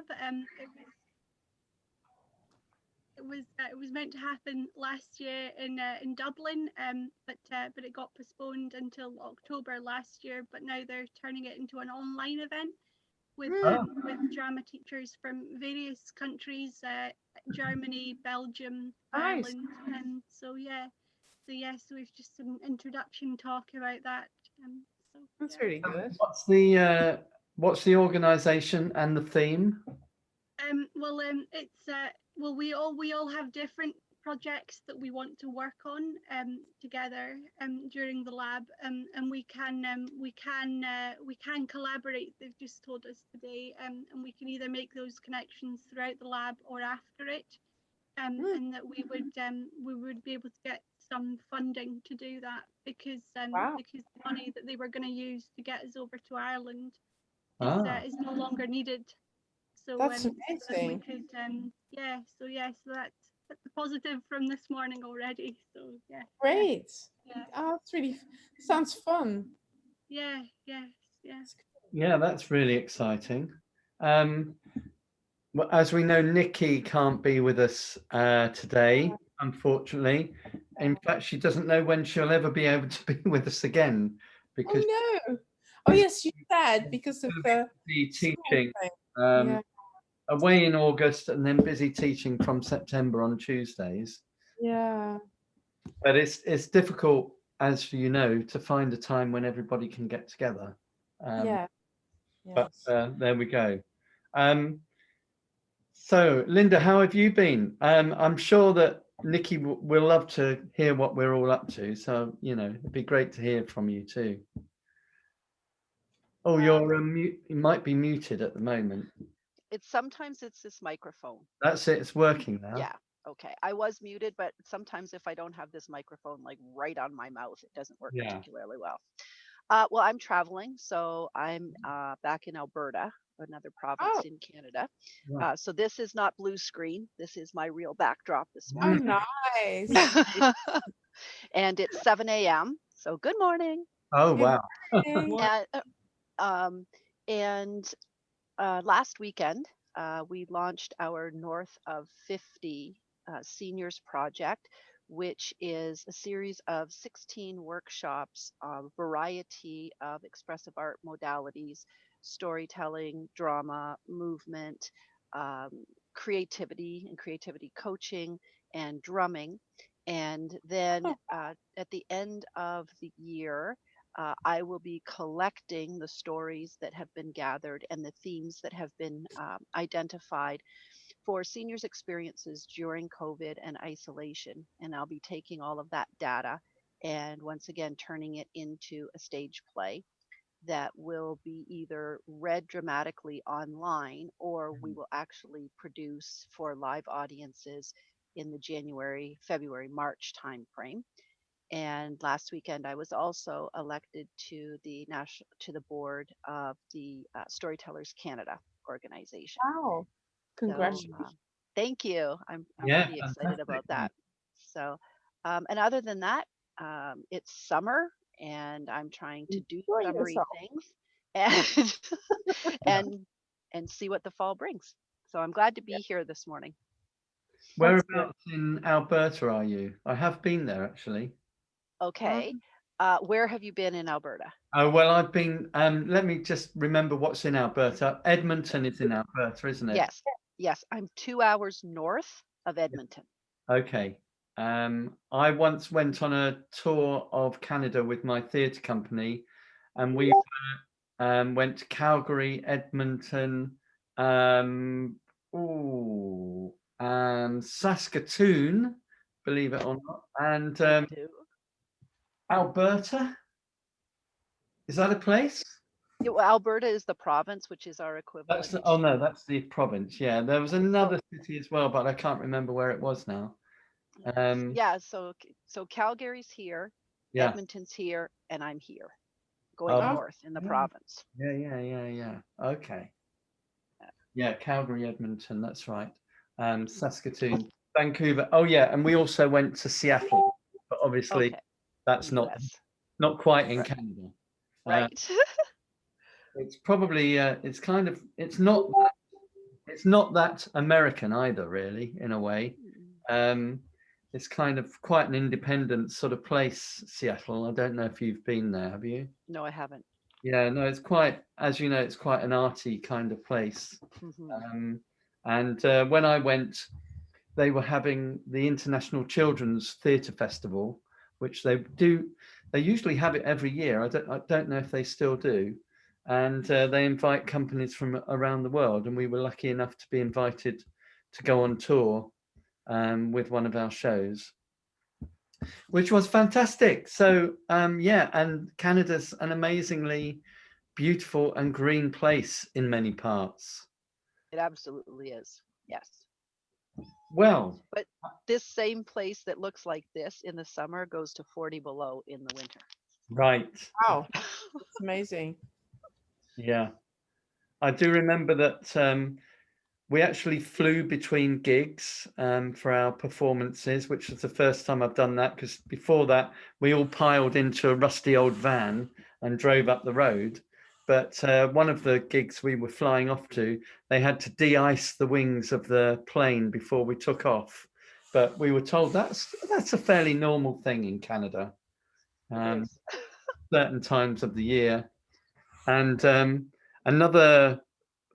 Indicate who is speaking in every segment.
Speaker 1: lab. It was meant to happen last year in Dublin, but it got postponed until October last year. But now they're turning it into an online event with drama teachers from various countries, Germany, Belgium, Ireland, and so we've just some introduction talk about that.
Speaker 2: That's really good.
Speaker 3: What's the organisation and the theme?
Speaker 1: We all have different projects that we want to work on together during the lab, and we can collaborate. They've just told us today, and we can either make those connections throughout the lab or after it, and that we would be able to get some funding to do that because the money that they were going to use to get us over to Ireland is no longer needed. So
Speaker 2: that's
Speaker 1: So
Speaker 2: amazing.
Speaker 1: that's the positive from this morning already. So yeah.
Speaker 2: Great.
Speaker 1: Yeah.
Speaker 2: Oh, it's really sounds fun.
Speaker 1: Yeah.
Speaker 3: Yeah, that's really exciting. Well, as we know, Nikki can't be with us today, unfortunately. In fact, she doesn't know when she'll ever be able to be with us again because
Speaker 2: Oh yes, you said because of the
Speaker 3: teaching away in August and then busy teaching from September on Tuesdays.
Speaker 2: Yeah.
Speaker 3: But it's difficult, as you know, to find a time when everybody can get together. But there we go. So, Linda, how have you been? I'm sure that Nikki will love to hear what we're all up to. So, it'd be great to hear from you too. Oh, you're you might be muted at the moment.
Speaker 4: Sometimes it's this microphone.
Speaker 3: That's it. It's working now.
Speaker 4: Yeah. Okay. I was muted, but sometimes if I don't have this microphone like right on my mouth, it doesn't work particularly well. Well, I'm traveling, so I'm back in Alberta, another province in Canada. So this is not blue screen. This is my real backdrop this morning.
Speaker 2: Oh, nice.
Speaker 4: And it's 7 a.m. So good morning.
Speaker 3: Oh, wow.
Speaker 4: And last weekend, we launched our North of 50 Seniors Project, which is a series of 16 workshops, a variety of expressive art modalities, storytelling, drama, movement, creativity and creativity coaching, and drumming. And then at the end of the year, I will be collecting the stories that have been gathered and the themes that have been identified for seniors' experiences during COVID and isolation. And I'll be taking all of that data and once again turning it into a stage play that will be either read dramatically online or we will actually produce for live audiences in the January, February, March timeframe. And last weekend, I was also elected to the board of the Storytellers Canada organization.
Speaker 2: Wow! Congratulations!
Speaker 4: So, thank you. I'm pretty excited about that. So, and other than that, it's summer, and I'm trying to do summery things, and see what the fall brings. So I'm glad to be here this morning.
Speaker 3: Whereabouts in Alberta are you? I have been there actually.
Speaker 4: Okay. Where have you been in Alberta?
Speaker 3: Oh, well, I've been, let me just remember what's in Alberta. Edmonton is in Alberta, isn't it?
Speaker 4: Yes. I'm 2 hours north of Edmonton.
Speaker 3: Okay. I once went on a tour of Canada with my theatre company, and we went to Calgary, Edmonton, and Saskatoon, believe it or not, and Alberta. Is that a place?
Speaker 4: Yeah, well, Alberta is the province, which is our equivalent.
Speaker 3: That's the province. Yeah, there was another city as well, but I can't remember where it was now.
Speaker 4: So Calgary's here, Edmonton's here, and I'm here, going north in the province.
Speaker 3: Yeah. Okay. Yeah, Calgary, Edmonton. That's right. Saskatoon, Vancouver. Oh yeah, and we also went to Seattle, but obviously that's not quite in Canada.
Speaker 4: Right.
Speaker 3: It's probably it's not it's not that American either, really, in a way. It's kind of quite an independent sort of place, Seattle. I don't know if you've been there, have you?
Speaker 4: No, I haven't.
Speaker 3: Yeah, no, it's quite, as you know, it's quite an arty kind of place. And when I went, they were having the International Children's Theatre Festival, which they usually have it every year. I don't know if they still do. And they invite companies from around the world. And we were lucky enough to be invited to go on tour with one of our shows, which was fantastic. So yeah, and Canada's an amazingly beautiful and green place in many parts.
Speaker 4: It absolutely is. Yes.
Speaker 3: Well,
Speaker 4: but this same place that looks like this in the summer goes to 40 below in the winter.
Speaker 3: Right.
Speaker 2: Wow, that's amazing.
Speaker 3: Yeah, I do remember that we actually flew between gigs for our performances, which was the first time I've done that, because before that we all piled into a rusty old van and drove up the road. But one of the gigs we were flying off to, they had to de-ice the wings of the plane before we took off. But we were told that's a fairly normal thing in Canada, certain times of the year. And another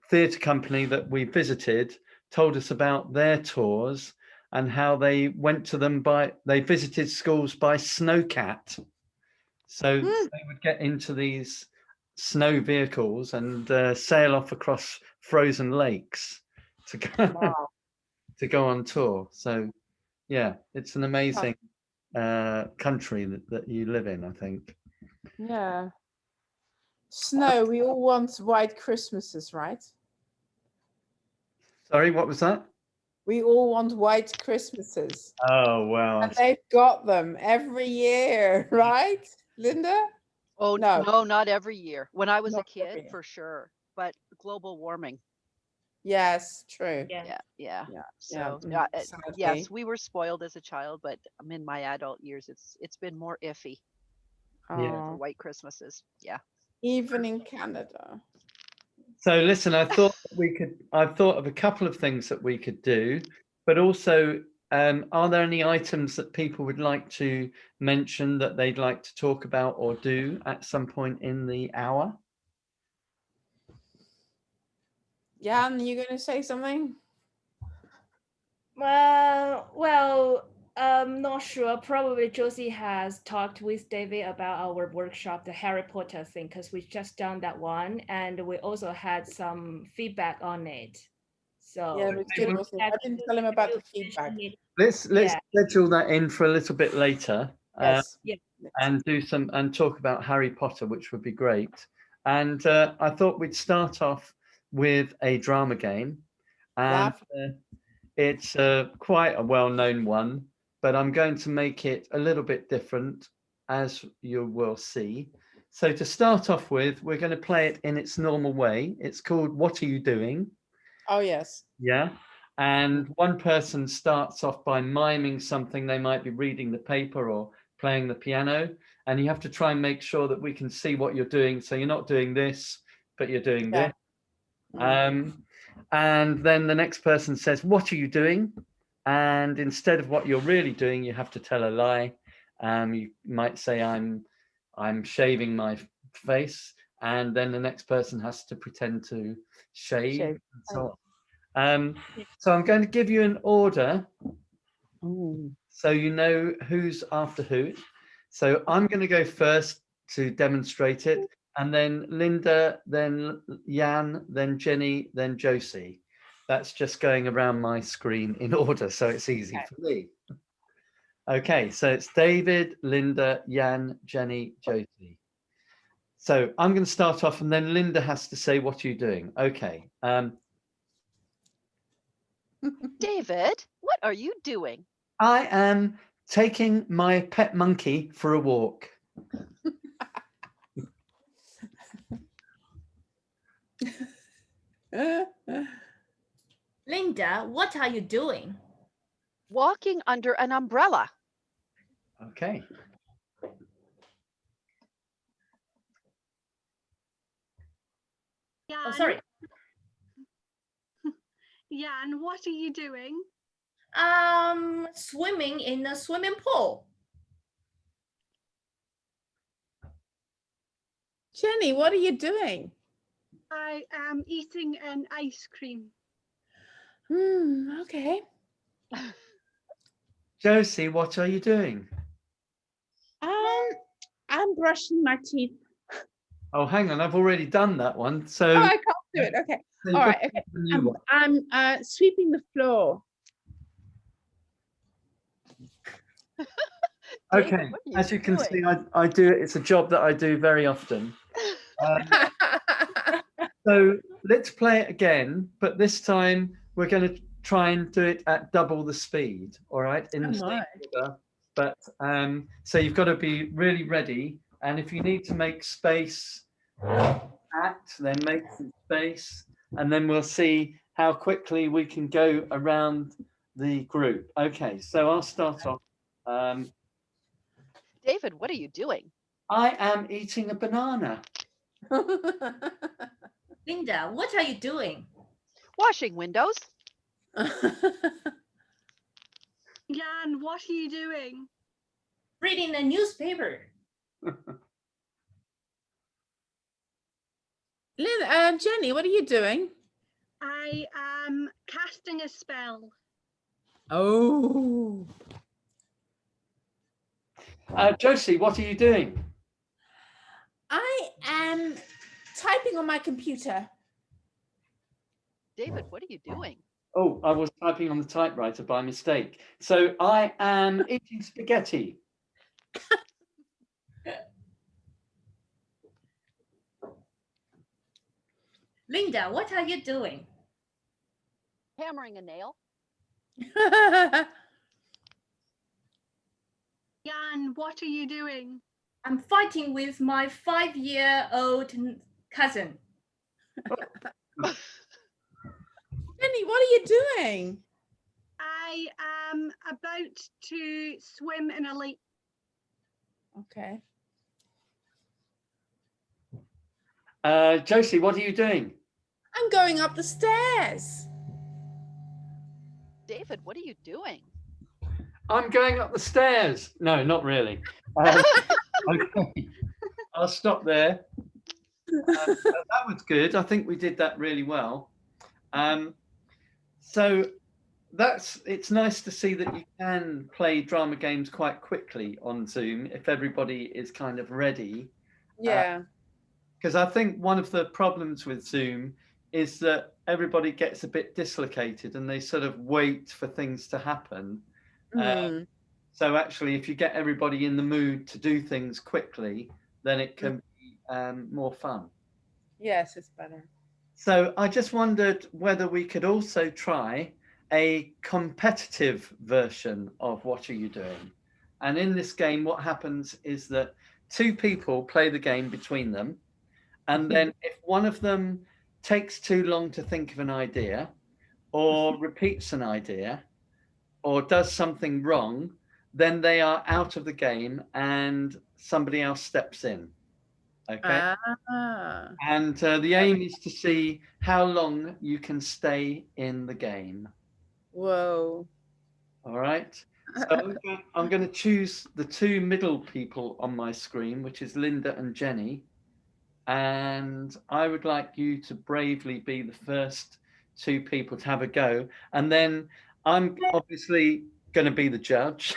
Speaker 3: theatre company that we visited told us about their tours and how they went to them they visited schools by snowcat. So they would get into these snow vehicles and sail off across frozen lakes to go, to go on tour. So yeah, it's an amazing country that you live in, I think.
Speaker 2: Yeah. Snow, we all want white Christmases, right?
Speaker 3: Sorry, what was that?
Speaker 2: We all want white Christmases.
Speaker 3: Oh, well.
Speaker 2: And they've got them every year, right, Linda?
Speaker 4: Oh, no, not every year. When I was
Speaker 2: Not
Speaker 4: a kid,
Speaker 2: every year.
Speaker 4: for sure. But global warming.
Speaker 2: Yes, true.
Speaker 4: Yeah. So
Speaker 2: sadly.
Speaker 4: yes, we were spoiled as a child, but in my adult years, it's been more iffy for white Christmases. Yeah.
Speaker 2: Even in Canada.
Speaker 3: So listen, I've thought of a couple of things that we could do, but also, are there any items that people would like to mention that they'd like to talk about or do at some point in the hour?
Speaker 2: Jan, you going to say something?
Speaker 5: Well, I'm not sure. Probably Josie has talked with David about our workshop, the Harry Potter thing, because we just done that one, and we also had some feedback on it. So
Speaker 2: yeah, it was good, wasn't it? I didn't tell him about the feedback.
Speaker 3: Let's schedule that in for a little bit later.
Speaker 2: Yes.
Speaker 3: And do some and talk about Harry Potter, which would be great. And I thought we'd start off with a drama game, and it's quite a well-known one, but I'm going to make it a little bit different, as you will see. So to start off with, we're going to play it in its normal way. It's called What Are You Doing?
Speaker 2: Oh, yes.
Speaker 3: Yeah. And one person starts off by miming something. They might be reading the paper or playing the piano. And you have to try and make sure that we can see what you're doing. So you're not doing this, but you're doing this. And then the next person says, what are you doing? And instead of what you're really doing, you have to tell a lie. You might say, I'm shaving my face. And then the next person has to pretend to shave. And so on. So I'm going to give you an order. So you know who's after who. So I'm going to go first to demonstrate it. And then Linda, then Jan, then Jenny, then Josie. That's just going around my screen in order, so it's easy for me. Okay, so it's David, Linda, Jan, Jenny, Josie. So I'm going to start off, and then Linda has to say, what are you doing? Okay.
Speaker 4: David, what are you doing?
Speaker 3: I am taking my pet monkey for a walk.
Speaker 5: Linda, what are you doing?
Speaker 4: Walking under an umbrella.
Speaker 3: Okay.
Speaker 1: Yeah.
Speaker 5: Oh, sorry.
Speaker 1: Jan, what are you doing?
Speaker 5: Swimming in a swimming pool.
Speaker 2: Jenny, what are you doing?
Speaker 1: I am eating an ice cream.
Speaker 2: Okay.
Speaker 3: Josie, what are you doing?
Speaker 2: I'm brushing my teeth.
Speaker 3: Oh, hang on, I've already done that one.
Speaker 2: Oh,
Speaker 3: So,
Speaker 2: I can't do it. Okay.
Speaker 3: so you've
Speaker 2: All
Speaker 3: got
Speaker 2: right.
Speaker 3: to
Speaker 2: Okay.
Speaker 3: do the new one.
Speaker 2: I'm sweeping the floor.
Speaker 4: David,
Speaker 3: Okay,
Speaker 4: what are
Speaker 3: as you can
Speaker 4: doing?
Speaker 3: see, I do it. It's a job that I do very often. So let's play it again, but this time we're going to try and do it at double the speed. All right, in the same
Speaker 2: my.
Speaker 3: order. But so you've got to be really ready. And if you need to make space then make some space, and then we'll see how quickly we can go around the group. Okay, so I'll start off.
Speaker 4: David, what are you doing?
Speaker 3: I am eating a banana.
Speaker 5: Linda, what are you doing?
Speaker 4: Washing windows.
Speaker 1: Jan, what are you doing?
Speaker 5: Reading a newspaper.
Speaker 2: Jenny, what are you doing?
Speaker 1: I am casting a spell.
Speaker 2: Oh.
Speaker 3: Josie, what are you doing?
Speaker 2: I am typing on my computer.
Speaker 4: David, what are you doing?
Speaker 3: Oh, I was typing on the typewriter by mistake. So I am eating spaghetti.
Speaker 5: Linda, what are you doing?
Speaker 4: Hammering a nail.
Speaker 1: Jan, what are you doing?
Speaker 5: I'm fighting with my 5-year-old cousin.
Speaker 2: Jenny, what are you doing?
Speaker 1: I am about to swim in a lake.
Speaker 2: Okay.
Speaker 3: Josie, what are you doing?
Speaker 2: I'm going up the stairs.
Speaker 4: David, what are you doing?
Speaker 3: I'm going up the stairs. No, not really. Okay, I'll stop there. That was good. I think we did that really well. So it's nice to see that you can play drama games quite quickly on Zoom if everybody is kind of ready.
Speaker 2: Yeah.
Speaker 3: Because I think one of the problems with Zoom is that everybody gets a bit dislocated and they sort of wait for things to happen. So actually, if you get everybody in the mood to do things quickly, then it can be more fun.
Speaker 2: Yes, it's better.
Speaker 3: So I just wondered whether we could also try a competitive version of What Are You Doing? And in this game, what happens is that two people play the game between them. And then if one of them takes too long to think of an idea, or repeats an idea, or does something wrong, then they are out of the game and somebody else steps in. Okay. And the aim is to see how long you can stay in the game.
Speaker 2: Whoa.
Speaker 3: All right. So I'm going to choose the two middle people on my screen, which is Linda and Jenny. And I would like you to bravely be the first two people to have a go. And then I'm obviously going to be the judge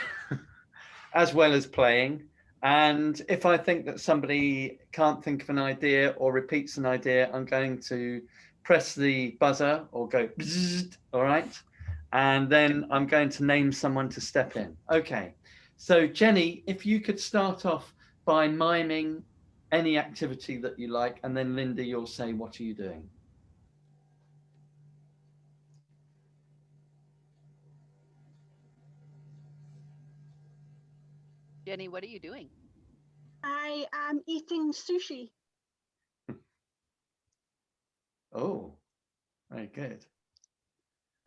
Speaker 3: as well as playing. And if I think that somebody can't think of an idea or repeats an idea, I'm going to press the buzzer or go, bzzzt, all right? And then I'm going to name someone to step in. Okay. So Jenny, if you could start off by miming any activity that you like, and then Linda, you'll say, what are you doing?
Speaker 4: Jenny, what are you doing?
Speaker 1: I am eating sushi.
Speaker 3: Oh, very good.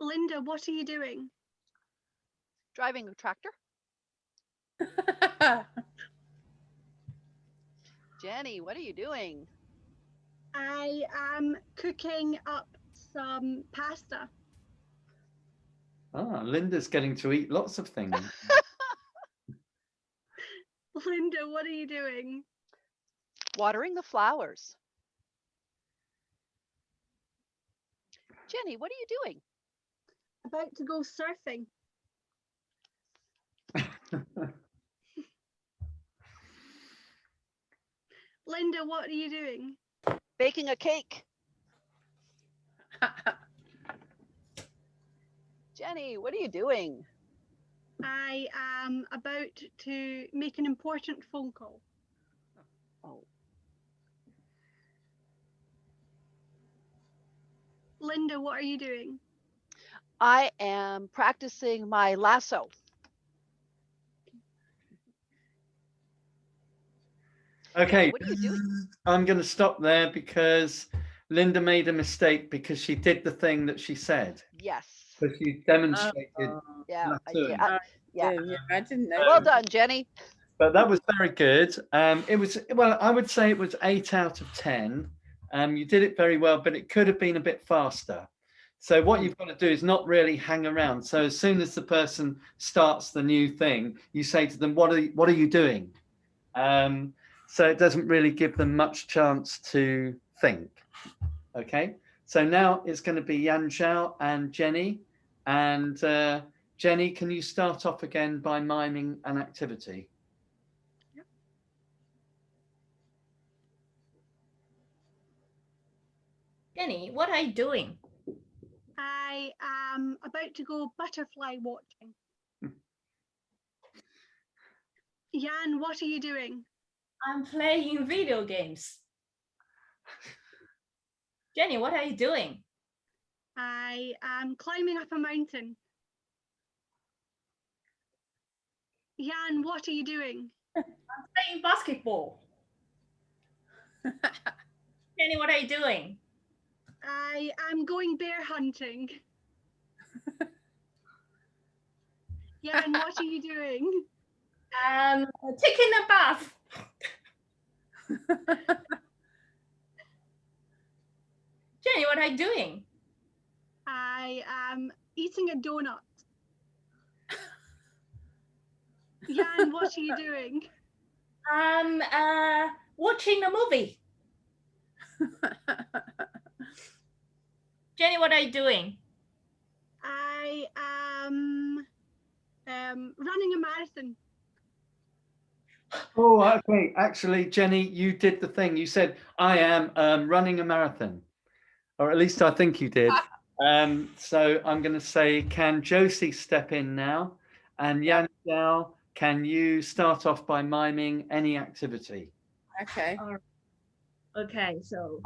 Speaker 1: Linda, what are you doing?
Speaker 4: Driving a tractor. Jenny, what are you doing?
Speaker 1: I am cooking up some pasta.
Speaker 3: Ah, Linda's getting to eat lots of things.
Speaker 1: Linda, what are you doing?
Speaker 4: Watering the flowers. Jenny, what are you doing?
Speaker 1: About to go surfing. Linda, what are you doing?
Speaker 4: Baking a cake. Jenny, what are you doing?
Speaker 1: I am about to make an important phone call.
Speaker 4: Oh,
Speaker 1: Linda, what are you doing?
Speaker 4: I am practicing my lasso.
Speaker 3: Okay,
Speaker 4: What are you doing?
Speaker 3: I'm going to stop there because Linda made a mistake because she did the thing that she said.
Speaker 4: Yes.
Speaker 3: But she demonstrated.
Speaker 4: Yeah, I did.
Speaker 3: lassoing.
Speaker 4: Yeah.
Speaker 2: Yeah, I didn't know.
Speaker 4: Well done, Jenny.
Speaker 3: But that was very good. It was, well, I would say it was 8 out of 10. You did it very well, but it could have been a bit faster. So what you've got to do is not really hang around. So as soon as the person starts the new thing, you say to them, what are you doing? So it doesn't really give them much chance to think. Okay. So now it's going to be Yan Zhao and Jenny. And Jenny, can you start off again by miming an activity?
Speaker 5: Jenny, what are you doing?
Speaker 1: I am about to go butterfly watching. Jan, what are you doing?
Speaker 5: I'm playing video games. Jenny, what are you doing?
Speaker 1: I am climbing up a mountain. Jan, what are you doing?
Speaker 5: Playing basketball. Jenny, what are you doing?
Speaker 1: I am going bear hunting. Jan, what are you doing?
Speaker 5: Taking a bath. Jenny, what are you doing?
Speaker 1: I am eating a donut. Jan, what are you doing?
Speaker 5: Watching a movie. Jenny, what are you doing?
Speaker 1: I am running a marathon.
Speaker 3: Oh, okay. Actually, Jenny, you did the thing. You said, I am running a marathon. Or at least I think you did. So I'm going to say, can Josie step in now? And Yan Zhao, can you start off by miming any activity?
Speaker 2: Okay.
Speaker 5: Okay, so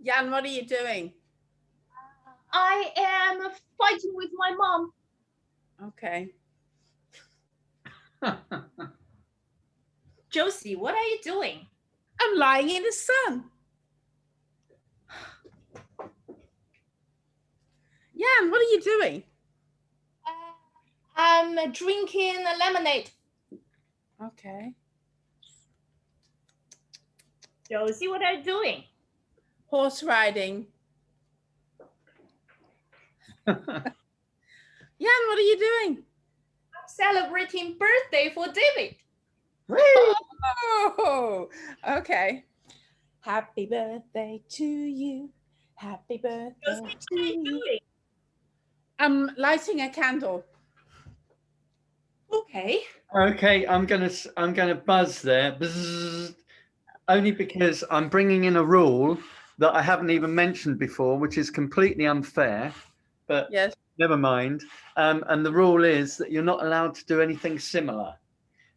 Speaker 2: Jan, what are you doing?
Speaker 5: I am fighting with my mom.
Speaker 2: Okay.
Speaker 5: Josie, what are you doing?
Speaker 2: I'm lying in the sun. Jan, what are you doing?
Speaker 5: I'm drinking a lemonade.
Speaker 2: Okay.
Speaker 5: Josie, what are you doing?
Speaker 2: Horse riding. Jan, what are you doing?
Speaker 5: I'm celebrating birthday for David.
Speaker 2: Oh, okay. Happy birthday to you. Happy birthday
Speaker 5: Josie, what
Speaker 2: to
Speaker 5: are you
Speaker 2: you.
Speaker 5: doing?
Speaker 2: I'm lighting a candle.
Speaker 5: Okay.
Speaker 3: Okay, I'm gonna buzz there, Bzzz. Only because I'm bringing in a rule that I haven't even mentioned before, which is completely unfair. But
Speaker 2: Yes.
Speaker 3: never mind. And the rule is that you're not allowed to do anything similar.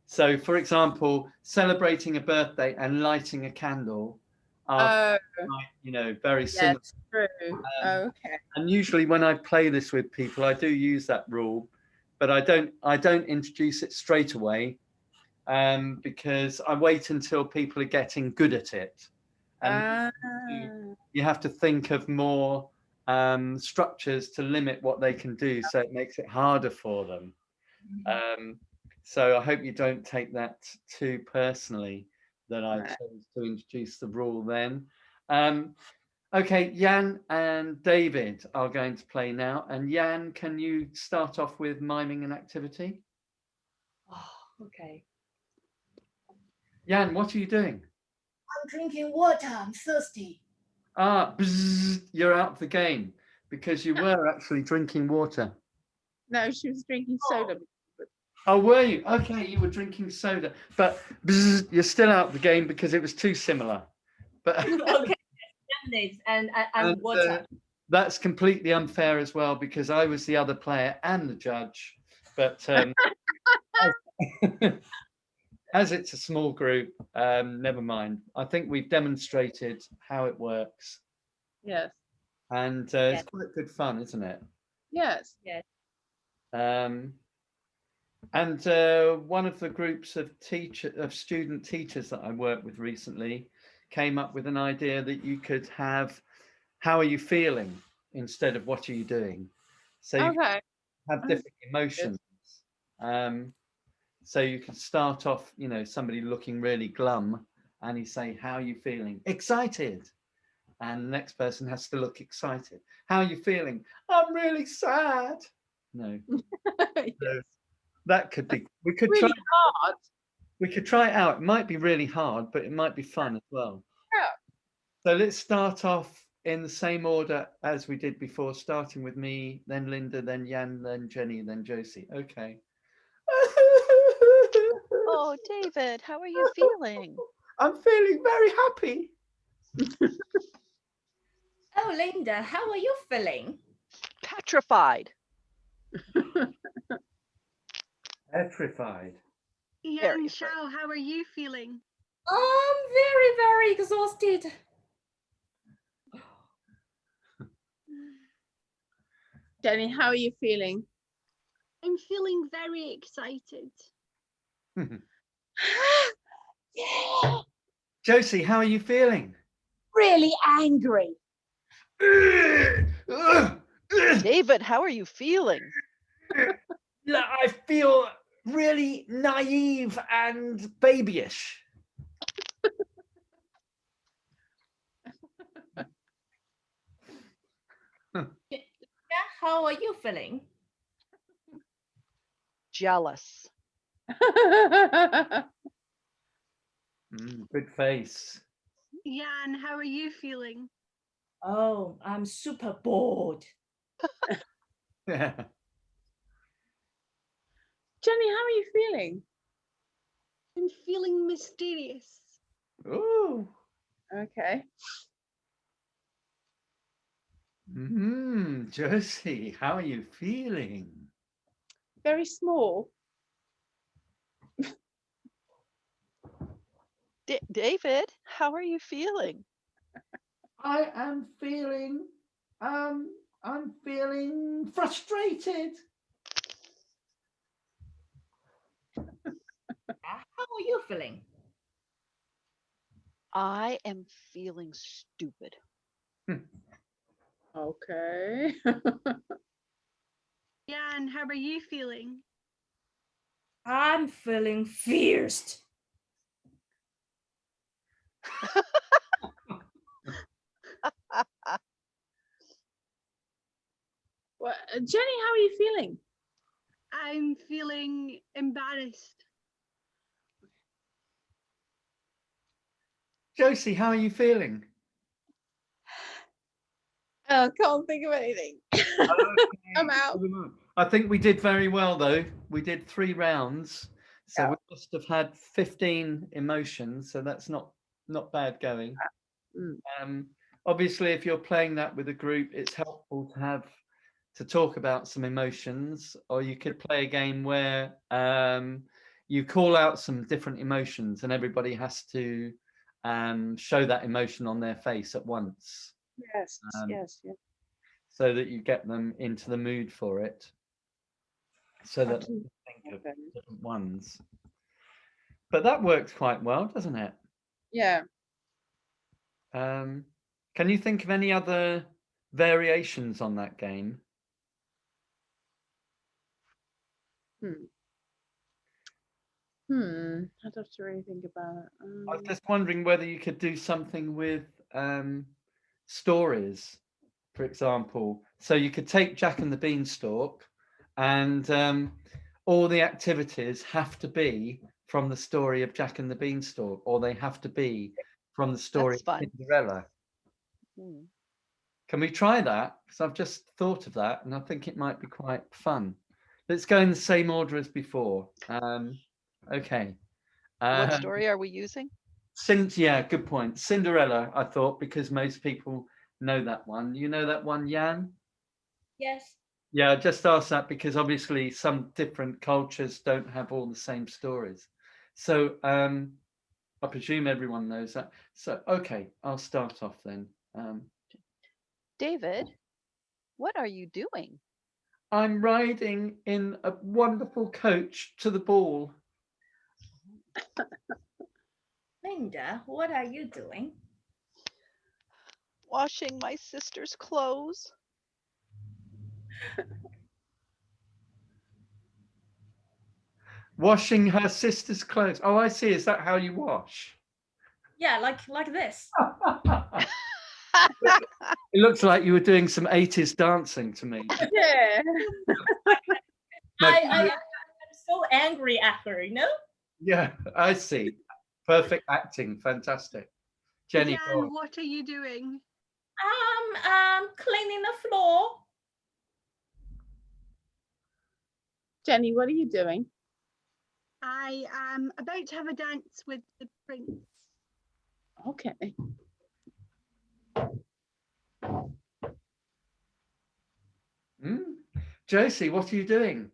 Speaker 3: So, for example, celebrating a birthday and lighting a candle are, very similar.
Speaker 2: Yes, true. Okay.
Speaker 3: And usually, when I play this with people, I do use that rule, but I don't introduce it straight away, because I wait until people are getting good at it, and you have to think of more structures to limit what they can do, so it makes it harder for them. So I hope you don't take that too personally that I chose to introduce the rule then. Okay, Jan and David are going to play now. And Jan, can you start off with miming an activity?
Speaker 5: Oh, okay.
Speaker 3: Jan, what are you doing?
Speaker 6: I'm drinking water. I'm thirsty.
Speaker 3: Ah, bzzz, you're out of the game because you were actually drinking water.
Speaker 7: No, she was drinking soda.
Speaker 3: Oh, were you? Okay, you were drinking soda, but bzzz, you're still out of the game because it was too similar. But
Speaker 5: Okay. Lemonade and
Speaker 3: and,
Speaker 5: water.
Speaker 3: that's completely unfair as well because I was the other player and the judge. But as it's a small group, never mind. I think we've demonstrated how it works,
Speaker 7: Yes.
Speaker 3: and it's quite good fun, isn't it?
Speaker 7: Yes.
Speaker 3: And one of the groups of student teachers that I worked with recently came up with an idea that you could have "How are you feeling?" instead of "What are you doing?" So you
Speaker 7: Okay.
Speaker 3: have different emotions. So you can start off, somebody looking really glum, and you say, "How are you feeling?" "Excited." And the next person has to look excited. "How are you feeling?" "I'm really sad." No.
Speaker 7: Yes.
Speaker 3: That could be. We could
Speaker 7: Really
Speaker 3: try.
Speaker 7: hard.
Speaker 3: We could try it out. It might be really hard, but it might be fun as well.
Speaker 7: Yeah.
Speaker 3: So let's start off in the same order as we did before, starting with me, then Linda, then Jan, then Jenny, then Josie. Okay.
Speaker 4: Oh, David, how are you feeling?
Speaker 3: I'm feeling very happy.
Speaker 5: Oh, Linda, how are you feeling?
Speaker 4: Petrified.
Speaker 3: Petrified.
Speaker 1: Jan Shao, how are you feeling?
Speaker 5: I'm very, very exhausted.
Speaker 7: Jenny, how are you feeling?
Speaker 1: I'm feeling very excited.
Speaker 6: Yeah.
Speaker 3: Josie, how are you feeling?
Speaker 6: Really angry.
Speaker 4: David, how are you feeling?
Speaker 3: I feel really naive and babyish.
Speaker 5: Yeah, how are you feeling?
Speaker 4: Jealous.
Speaker 3: Good face.
Speaker 1: Jan, how are you feeling?
Speaker 5: Oh, I'm super bored.
Speaker 3: Yeah.
Speaker 7: Jenny, how are you feeling?
Speaker 1: I'm feeling mysterious.
Speaker 3: Ooh.
Speaker 7: Okay.
Speaker 3: Josie, how are you feeling?
Speaker 7: Very small.
Speaker 4: David, how are you feeling?
Speaker 3: I am feeling, I'm feeling frustrated.
Speaker 5: How are you feeling?
Speaker 4: I am feeling stupid.
Speaker 7: Okay.
Speaker 1: Jan, how are you feeling?
Speaker 5: I'm feeling fierce.
Speaker 7: Well, Jenny, how are you feeling?
Speaker 1: I'm feeling embarrassed.
Speaker 3: Josie, how are you feeling?
Speaker 7: I can't think of anything. I'm out.
Speaker 3: I think we did very well, though. We did 3 rounds, so we must have had 15 emotions. So that's not bad going. Obviously, if you're playing that with a group, it's helpful to talk about some emotions, or you could play a game where you call out some different emotions, and everybody has to show that emotion on their face at once.
Speaker 7: Yes. Yes.
Speaker 3: So that you get them into the mood for it, so that they can think of different ones. But that works quite well, doesn't it?
Speaker 7: Yeah.
Speaker 3: Can you think of any other variations on that game?
Speaker 7: I'd have to really think about it.
Speaker 3: I was just wondering whether you could do something with stories, for example. So you could take Jack and the Beanstalk, and all the activities have to be from the story of Jack and the Beanstalk, or they have to be from the story
Speaker 4: That's
Speaker 3: of
Speaker 4: fun.
Speaker 3: Cinderella.
Speaker 4: Hmm.
Speaker 3: Can we try that? Because I've just thought of that, and I think it might be quite fun. Let's go in the same order as before. Okay.
Speaker 4: What story are we using?
Speaker 3: Yeah, good point. Cinderella, I thought, because most people know that one. You know that one, Jan?
Speaker 5: Yes.
Speaker 3: Yeah, I just asked that because obviously some different cultures don't have all the same stories. So I presume everyone knows that. So, okay, I'll start off then.
Speaker 4: David, what are you doing?
Speaker 3: I'm riding in a wonderful coach to the ball.
Speaker 5: Linda, what are you doing?
Speaker 4: Washing my sister's clothes.
Speaker 3: Washing her sister's clothes. Oh, I see. Is that how you wash?
Speaker 5: Yeah, like this.
Speaker 3: It looks like you were doing some 80s dancing to me.
Speaker 2: Yeah.
Speaker 3: No,
Speaker 5: I'm so angry at her, you know?
Speaker 3: yeah, I see. Perfect acting. Fantastic. Jenny, go
Speaker 1: Jan,
Speaker 3: on.
Speaker 1: what are you doing?
Speaker 5: Cleaning the floor.
Speaker 2: Jenny, what are you doing?
Speaker 1: I am about to have a dance with the prince.
Speaker 2: Okay.
Speaker 3: Josie, what are you doing?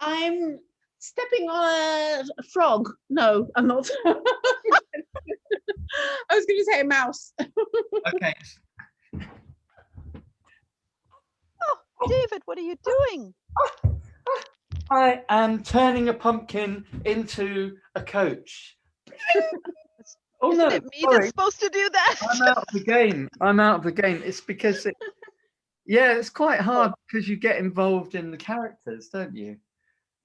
Speaker 2: I'm stepping on a frog. No, I'm not. I was going to say a mouse.
Speaker 3: Okay.
Speaker 4: Oh, David, what are you doing?
Speaker 3: I am turning a pumpkin into a coach. Oh
Speaker 4: Isn't
Speaker 3: no,
Speaker 4: it me
Speaker 3: sorry.
Speaker 4: that's supposed to do that?
Speaker 3: I'm out of the game. I'm out of the game. It's because yeah, it's quite hard because you get involved in the characters, don't you?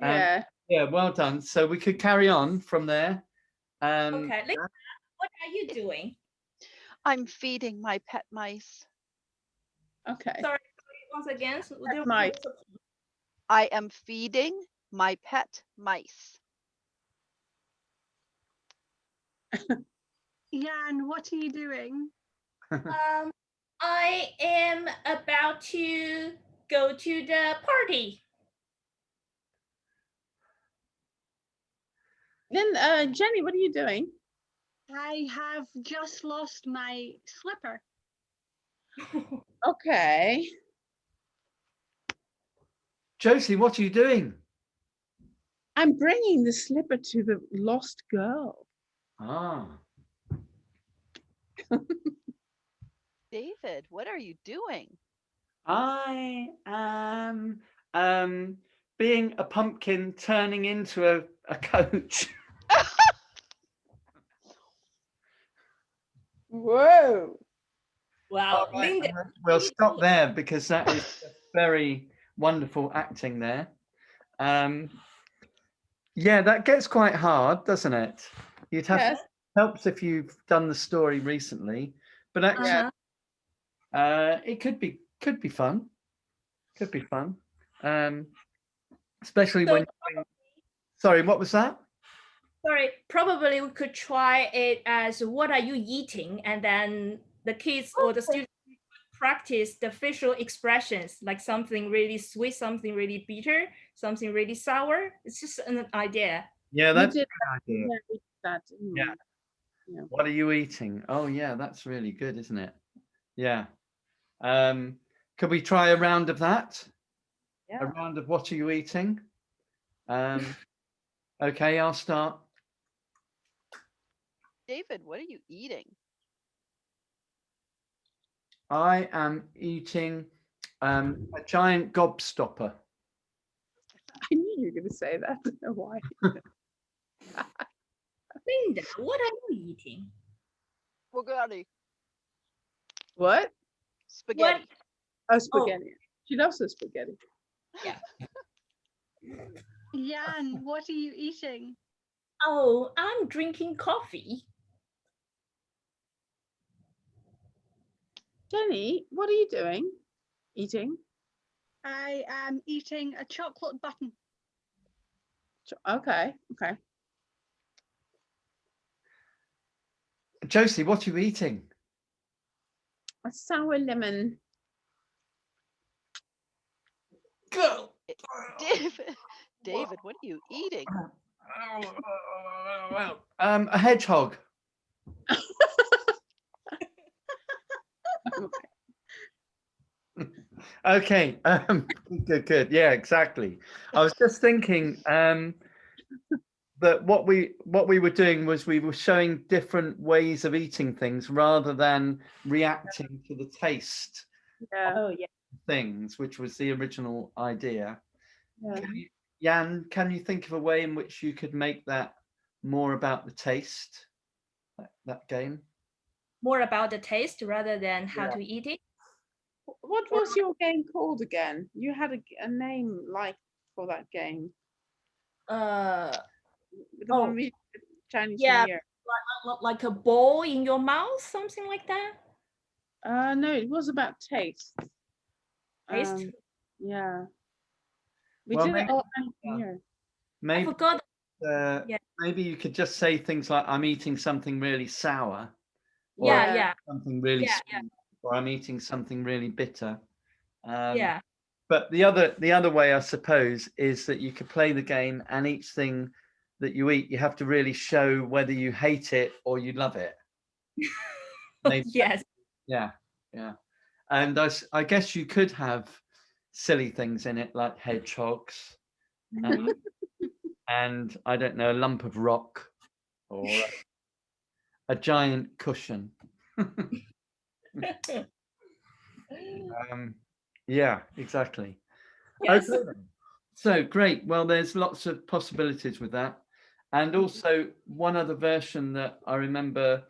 Speaker 2: Yeah.
Speaker 3: Yeah, well done. So we could carry on from there.
Speaker 5: Okay, Linda, what are you doing?
Speaker 4: I'm feeding my pet mice.
Speaker 2: Okay.
Speaker 5: Sorry, once again.
Speaker 2: Mice.
Speaker 4: I am feeding my pet mice.
Speaker 1: Jan, what are you doing?
Speaker 5: I am about to go to the party.
Speaker 2: Then, Jenny, what are you doing?
Speaker 1: I have just lost my slipper.
Speaker 2: Okay.
Speaker 3: Josie, what are you doing?
Speaker 2: I'm bringing the slipper to the lost girl.
Speaker 3: Ah.
Speaker 4: David, what are you doing?
Speaker 3: I am being a pumpkin turning into a coach.
Speaker 2: Whoa.
Speaker 5: Wow,
Speaker 3: All right,
Speaker 5: Linda.
Speaker 3: we'll stop there because that is very wonderful acting there. Yeah, that gets quite hard, doesn't it? You'd have
Speaker 2: Yes.
Speaker 3: helps if you've done the story recently, but actually, it could be fun. Could be fun, especially
Speaker 5: So
Speaker 3: when. Sorry, what was that?
Speaker 5: Sorry, probably we could try it as what are you eating? And then the kids or the students practice the facial expressions, like something really sweet, something really bitter, something really sour. It's just an idea.
Speaker 3: Yeah,
Speaker 2: We
Speaker 3: that's a
Speaker 2: did
Speaker 3: good idea.
Speaker 2: that. Didn't we?
Speaker 3: Yeah.
Speaker 2: Yeah.
Speaker 3: What are you eating? Oh, yeah, that's really good, isn't it? Yeah. Could we try a round of that?
Speaker 2: Yeah.
Speaker 3: A round of what are you eating? Okay, I'll start.
Speaker 4: David, what are you eating?
Speaker 3: I am eating a giant gobstopper.
Speaker 2: I knew you were going to say that. I don't know why.
Speaker 5: Linda, what are you eating?
Speaker 4: Spaghetti.
Speaker 2: What?
Speaker 4: Spaghetti.
Speaker 2: Oh, spaghetti. She loves her spaghetti.
Speaker 5: Yeah.
Speaker 1: Jan, what are you eating?
Speaker 5: Oh, I'm drinking coffee.
Speaker 2: Jenny, what are you doing? Eating?
Speaker 1: I am eating a chocolate button.
Speaker 2: Okay, okay.
Speaker 3: Josie, what are you eating?
Speaker 2: A sour lemon.
Speaker 3: Go.
Speaker 4: David, what are you eating?
Speaker 3: A hedgehog. Okay. Good. Yeah, exactly. I was just thinking that what we were doing was we were showing different ways of eating things rather than reacting to the taste
Speaker 2: Yeah.
Speaker 5: Oh yeah.
Speaker 3: of things, which was the original idea.
Speaker 2: Yeah.
Speaker 3: Jan, can you think of a way in which you could make that more about the taste, that game?
Speaker 5: More about the taste rather than how
Speaker 3: Yeah.
Speaker 5: to eat it.
Speaker 2: What was your game called again? You had a name like for that game.
Speaker 5: Uh,
Speaker 2: The one we Chinese
Speaker 5: yeah.
Speaker 2: New Year.
Speaker 5: Like a ball in your mouth, something like that.
Speaker 2: No, it was about taste.
Speaker 5: Taste.
Speaker 2: Yeah. We
Speaker 3: Well,
Speaker 2: did it
Speaker 3: maybe-
Speaker 2: all Chinese New Year.
Speaker 5: I
Speaker 3: Maybe
Speaker 5: forgot. Yeah.
Speaker 3: maybe you could just say things like, I'm eating something really sour, or
Speaker 5: Yeah,
Speaker 3: I'm
Speaker 5: yeah,
Speaker 3: something really
Speaker 5: yeah,
Speaker 3: sweet, or I'm eating something really bitter.
Speaker 5: yeah.
Speaker 3: But the other way, I suppose, is that you could play the game, and each thing that you eat, you have to really show whether you hate it or you love it. Maybe,
Speaker 5: Yes.
Speaker 3: yeah. And I guess you could have silly things in it, like hedgehogs, and I don't know, a lump of rock, or a giant cushion. Yeah, exactly.
Speaker 5: Yes.
Speaker 3: Okay then. So great. Well, there's lots of possibilities with that. And also one other version that I remember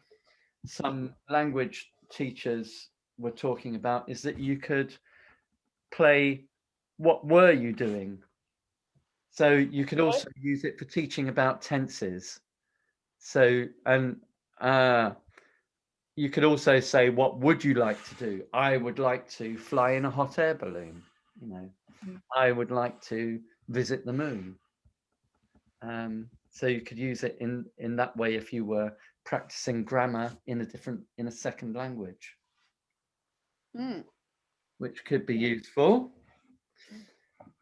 Speaker 3: some language teachers were talking about is that you could play what were you doing? So you could also use it for teaching about tenses. So, and you could also say, what would you like to do? I would like to fly in a hot air balloon. You know, I would like to visit the moon. So you could use it in that way if you were practicing grammar in a second language, which could be useful.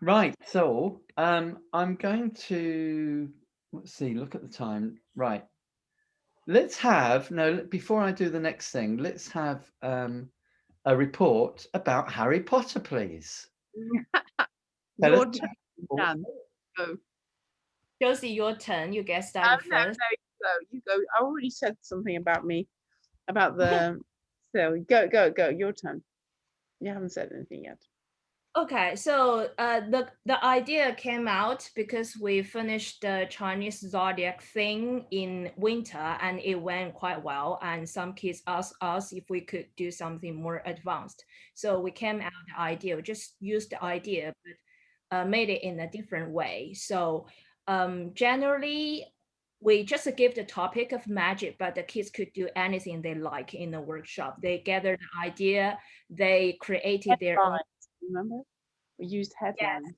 Speaker 3: Right. So I'm going to let's see. Look at the time. Right. Let's have before I do the next thing. Let's have a report about Harry Potter, please. Tell
Speaker 2: Your
Speaker 3: us-
Speaker 2: turn, Jan. Go.
Speaker 5: Josie, your turn. You get started first.
Speaker 2: No, you go. I already said something about me, about the. So go. Your turn. You haven't said anything yet.
Speaker 5: Okay, so the idea came out because we finished the Chinese zodiac thing in winter and it went quite well. And some kids asked us if we could do something more advanced. So we came out the idea, we just used the idea, but made it in a different way. So generally, we just give the topic of magic, but the kids could do anything they like in the workshop. They gathered the idea, they created their own.
Speaker 2: Remember, we used headlines.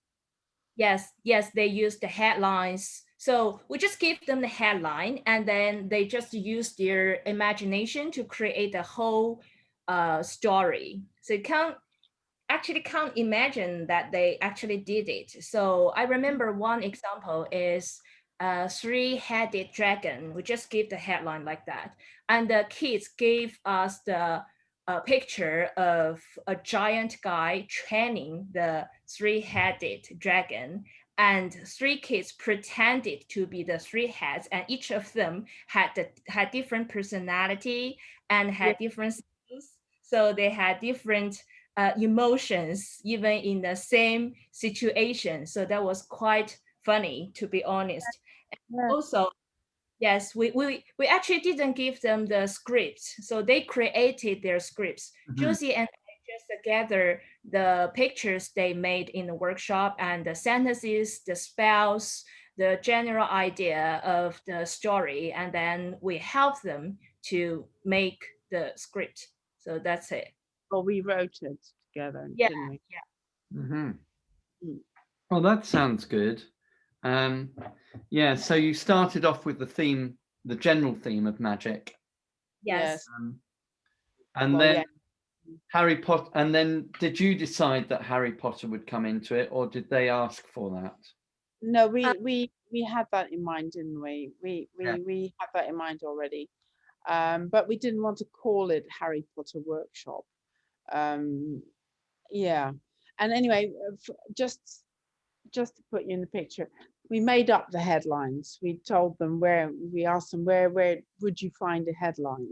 Speaker 5: Yes, they use the headlines. So we just give them the headline and then they just use their imagination to create the whole story. So you can't imagine that they actually did it. So I remember one example is a three-headed dragon. We just give the headline like that. And the kids gave us the picture of a giant guy training the three-headed dragon. And three kids pretended to be the three heads, and each of them had different personality and had different skills. So they had different emotions even in the same situation. So that was quite funny, to be honest. And also, yes, we actually didn't give them the scripts, so they created their scripts. Josie and I just gather the pictures they made in the workshop and the sentences, the spells, the general idea of the story, and then we help them to make the script. So that's it.
Speaker 2: Well, we wrote it together,
Speaker 5: Yeah,
Speaker 2: didn't we?
Speaker 3: Hmm.
Speaker 2: Mm.
Speaker 3: Well, that sounds good. Yeah, so you started off with the theme, the general theme of magic,
Speaker 5: yes.
Speaker 3: and
Speaker 2: Well,
Speaker 3: then
Speaker 2: yeah.
Speaker 3: Harry Potter. And then, did you decide that Harry Potter would come into it, or did they ask for that?
Speaker 2: No, we had that in mind, didn't we?
Speaker 3: Yeah.
Speaker 2: We had that in mind already. But we didn't want to call it Harry Potter Workshop. Um, yeah. And anyway, just to put you in the picture, we made up the headlines. We told them we asked them where would you find a headline,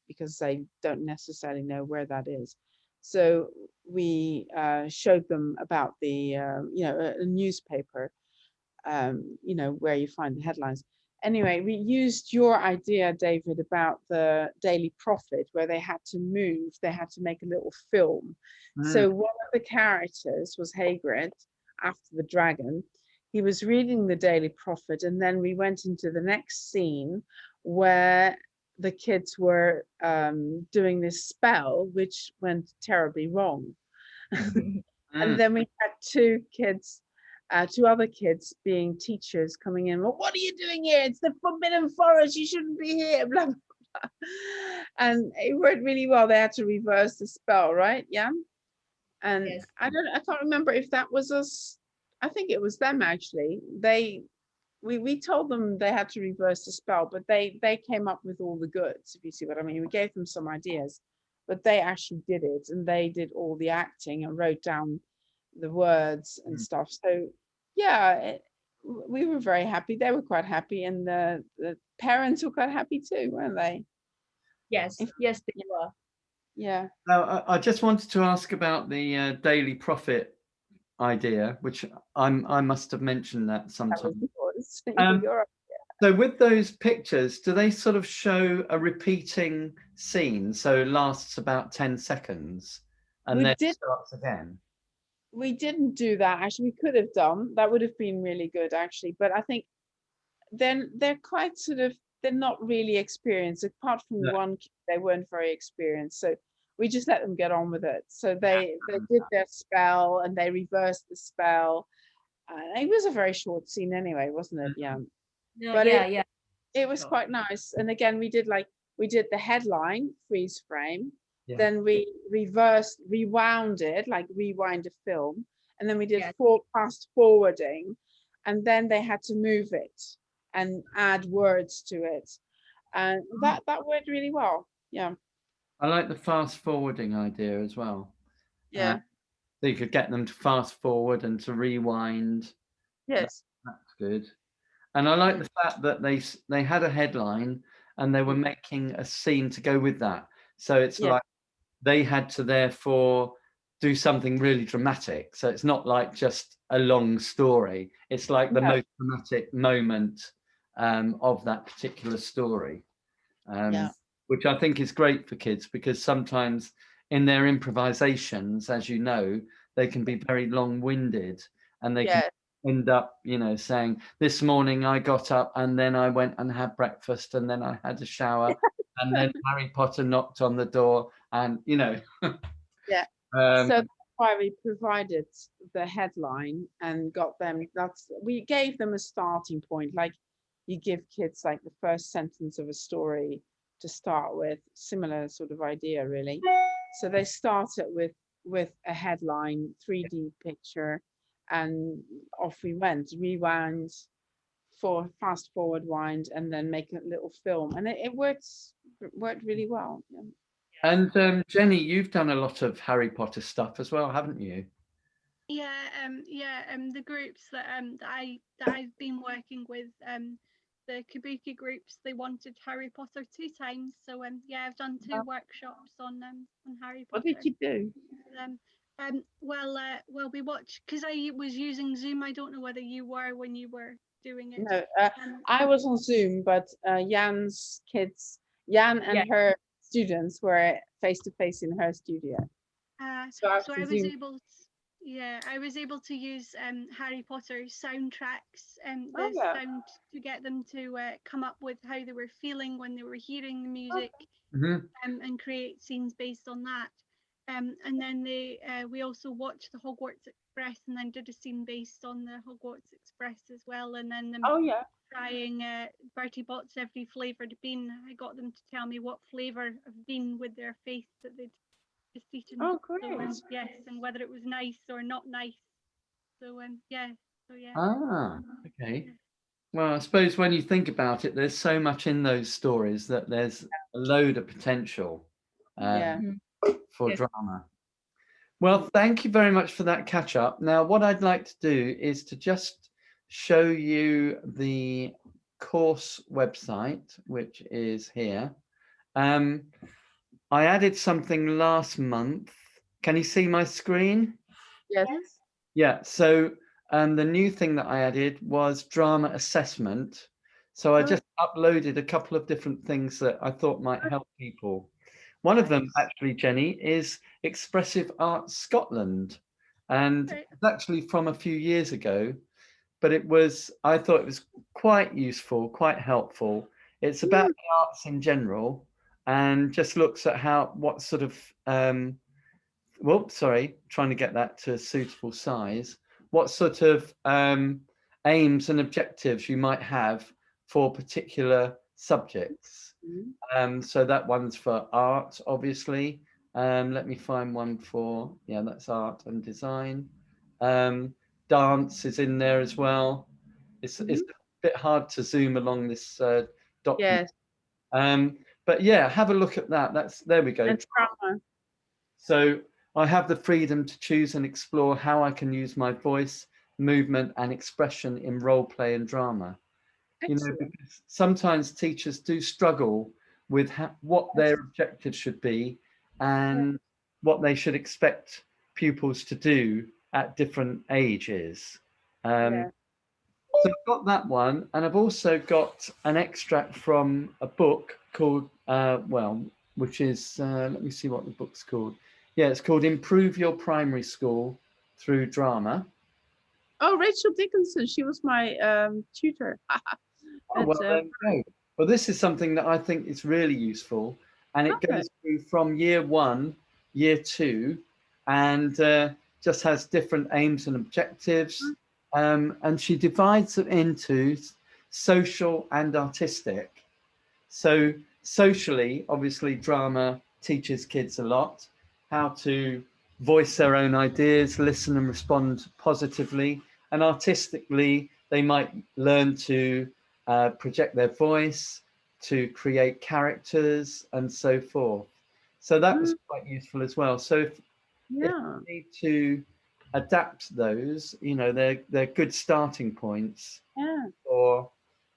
Speaker 2: because they don't necessarily know where that is. So we showed them about the, a newspaper, where you find the headlines. Anyway, we used your idea, David, about the Daily Prophet, where they had to move, they had to make a little film. So one of the characters was Hagrid, after the dragon. He was reading the Daily Prophet, and then we went into the next scene where the kids were doing this spell, which went terribly wrong. And then we had two other kids being teachers coming in. Well, what are you doing here? It's the Forbidden Forest. You shouldn't be here. Blah, blah, blah. And it worked really well. They had to reverse the spell, right? Yeah. And
Speaker 5: Yes.
Speaker 2: I can't remember if that was us. I think it was them actually. We told them they had to reverse the spell, but they came up with all the goods, if you see what I mean. We gave them some ideas, but they actually did it, and they did all the acting and wrote down the words and stuff. So yeah, we were very happy. They were quite happy, and the parents were quite happy too, weren't they?
Speaker 5: Yes, yes, they were.
Speaker 2: Yeah.
Speaker 3: Now, I just wanted to ask about the Daily Prophet idea, which I must have mentioned that
Speaker 2: That
Speaker 3: sometime.
Speaker 2: was yours.
Speaker 3: Um,
Speaker 2: You're right.
Speaker 3: So with those pictures, do they sort of show a repeating scene? So it lasts about 10 seconds and
Speaker 2: We
Speaker 3: then
Speaker 2: did
Speaker 3: starts again.
Speaker 2: we didn't do that actually. We could have done that, would have been really good actually, but I think then they're quite sort of, they're not really experienced. Apart from
Speaker 3: No.
Speaker 2: one kid, they weren't very experienced, so we just let them get on with it. So they did their spell and they reversed the spell. It was a very short scene anyway, wasn't it? Yeah.
Speaker 5: No,
Speaker 2: But
Speaker 5: yeah.
Speaker 2: it was quite nice. And again, we did the headline freeze frame,
Speaker 3: Yeah.
Speaker 2: then we rewound it, like rewind a film, and then we did
Speaker 5: Yes.
Speaker 2: fast forwarding, and then they had to move it and add words to it, and that worked really well. Yeah.
Speaker 3: I like the fast forwarding idea as well.
Speaker 2: Yeah.
Speaker 3: So you could get them to fast forward and to rewind.
Speaker 2: Yes.
Speaker 3: That's good. And I like the fact that they had a headline and they were making a scene to go with that. So it's
Speaker 2: Yeah.
Speaker 3: like they had to therefore do something really dramatic. So it's not like just a long story. It's like the
Speaker 2: No.
Speaker 3: most dramatic moment of that particular story,
Speaker 2: Yeah.
Speaker 3: which I think is great for kids because sometimes in their improvisations, as you know, they can be very long-winded and they can
Speaker 2: Yeah.
Speaker 3: end up, saying, this morning I got up and then I went and had breakfast and then I had a shower and then Harry Potter knocked on the door and,
Speaker 2: Yeah. So that's why we provided the headline and got them. We gave them a starting point, like you give kids like the first sentence of a story to start with, similar sort of idea really. So they started with a headline, 3D picture, and off we went, rewound, fast forward wind, and then make a little film, and it worked really well. Yeah.
Speaker 3: And Jenny, you've done a lot of Harry Potter stuff as well, haven't you?
Speaker 1: Yeah, the groups that I've been working with, the Kabuki groups, they wanted Harry Potter 2 times. So yeah, I've done 2 workshops on Harry Potter.
Speaker 2: What did you do?
Speaker 1: Well, we watched, because I was using Zoom. I don't know whether you were when you were doing it.
Speaker 2: No, I was on Zoom, but Jan and her students were face to face in her studio. So I
Speaker 1: was able to use Harry Potter soundtracks and sound to get them to come up with how they were feeling when they were hearing the music, and create scenes based on that. And then we also watched the Hogwarts Express and then did a scene based on the Hogwarts Express as well. And then
Speaker 2: Oh yeah.
Speaker 1: trying Bertie Bott's every flavoured bean. I got them to tell me what flavour of bean with their face that they'd just eaten.
Speaker 2: Oh
Speaker 1: So,
Speaker 2: great.
Speaker 1: yes, and whether it was nice or not nice. So yeah.
Speaker 3: Ah, okay.
Speaker 1: Yeah.
Speaker 3: Well, I suppose when you think about it, there's so much in those stories that there's a load of potential
Speaker 2: Yeah.
Speaker 3: for
Speaker 5: Yes.
Speaker 3: drama. Well, thank you very much for that catch up. Now, what I'd like to do is to just show you the course website, which is here. I added something last month. Can you see my screen?
Speaker 2: Yes.
Speaker 3: Yeah, so the new thing that I added was drama assessment. So I just uploaded a couple of different things that I thought might help people. One of them, actually, Jenny, is Expressive Arts Scotland. And
Speaker 1: Right.
Speaker 3: it's actually from a few years ago, but I thought it was quite useful, quite helpful. It's about the arts in general and just looks at what sort of trying to get that to a suitable size. What sort of aims and objectives you might have for particular subjects. So that one's for art, obviously. Let me find one for, that's art and design. Dance is in there as well. It's a bit hard to zoom along this document.
Speaker 2: Yes.
Speaker 3: But yeah, have a look at that. There we go.
Speaker 2: And drama.
Speaker 3: So I have the freedom to choose and explore how I can use my voice, movement, and expression in role play and drama.
Speaker 2: Excellent.
Speaker 3: Because sometimes teachers do struggle with what their objectives should be and what they should expect pupils to do at different ages. So I've got that one, and I've also got an extract from a book called, which is, let me see what the book's called. Yeah, it's called Improve Your Primary School Through Drama.
Speaker 2: Oh, Rachel Dickinson, she was my tutor.
Speaker 3: Well, this is something that I think is really useful, and it goes through from year 1, year 2, and just has different aims and objectives. And she divides it into social and artistic. So socially, obviously, drama teaches kids a lot, how to voice their own ideas, listen and respond positively. And artistically, they might learn to project their voice, to create characters, and so forth. So that was quite useful as well. So if you need to adapt those, they're good starting points for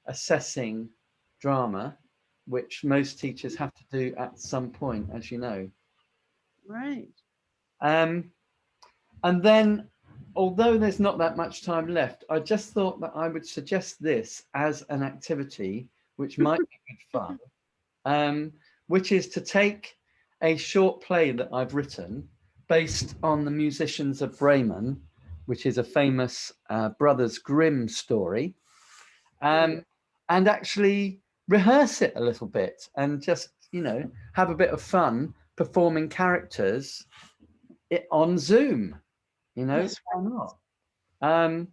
Speaker 3: assessing drama, which most teachers have to do at some point, as you know.
Speaker 2: Right.
Speaker 3: And then, although there's not that much time left, I just thought that I would suggest this as an activity, which might be good fun, which is to take a short play that I've written based on the Musicians of Bremen, which is a famous Brothers Grimm story, and actually rehearse it a little bit and just, have a bit of fun performing characters on Zoom.
Speaker 2: Yes.
Speaker 3: Why not?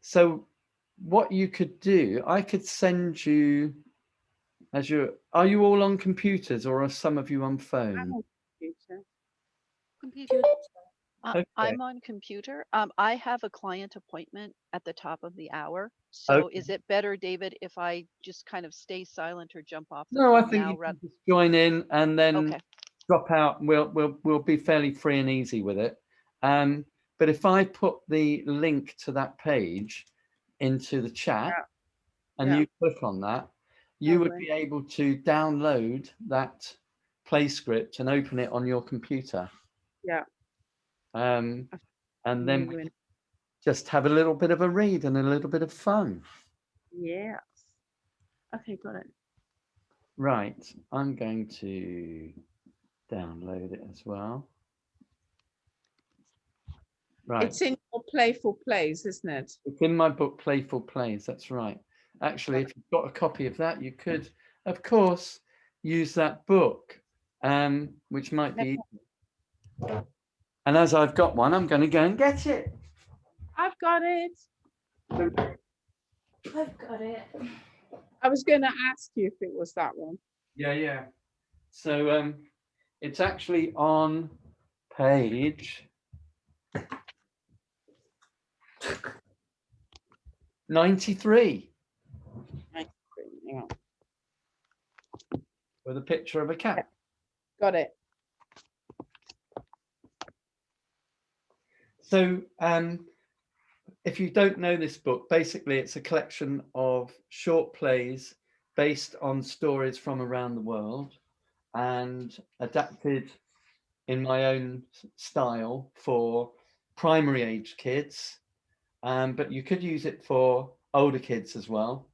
Speaker 3: So what you could do, I could send you, are you all on computers or are some of you on phone?
Speaker 1: Computer.
Speaker 3: Okay.
Speaker 4: I'm on computer. I have a client appointment at the top of the hour. So is it better, David, if I just kind of stay silent or jump off the
Speaker 3: No, I
Speaker 4: phone
Speaker 3: think
Speaker 4: now?
Speaker 3: you can just join in and then
Speaker 4: Okay.
Speaker 3: drop out. We'll be fairly free and easy with it. But if I put the link to that page into the chat and you click on that, you would be able to download that play script and open it on your computer.
Speaker 2: Yeah.
Speaker 3: And then we just have a little bit of a read and a little bit of fun.
Speaker 2: Yes. Okay, got it.
Speaker 3: Right, I'm going to download it as well. Right.
Speaker 2: It's in your Playful Plays, isn't it?
Speaker 3: It's in my book, Playful Plays. That's right. Actually, if you've got a copy of that, you could, of course, use that book, which might be. And as I've got one, I'm going to go and get it.
Speaker 2: I've got it.
Speaker 5: I've got it.
Speaker 2: I was going to ask you if it was that one.
Speaker 3: Yeah. So it's actually on page 93
Speaker 2: Hang on.
Speaker 3: with a picture of a cat.
Speaker 2: Got it.
Speaker 3: So if you don't know this book, basically it's a collection of short plays based on stories from around the world and adapted in my own style for primary age kids. But you could use it for older kids as well.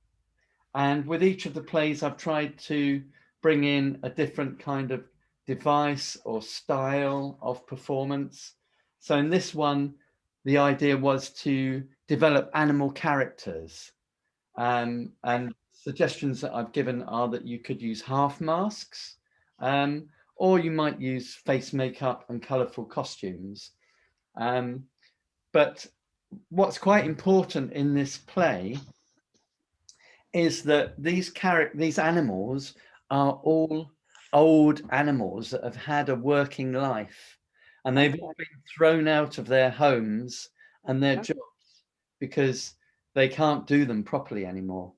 Speaker 3: And with each of the plays, I've tried to bring in a different kind of device or style of performance. So in this one, the idea was to develop animal characters. And suggestions that I've given are that you could use half masks, or you might use face makeup and colorful costumes. But what's quite important in this play is that these animals are all old animals that have had a working life, and they've all been thrown out of their homes and their jobs because they can't do them properly anymore.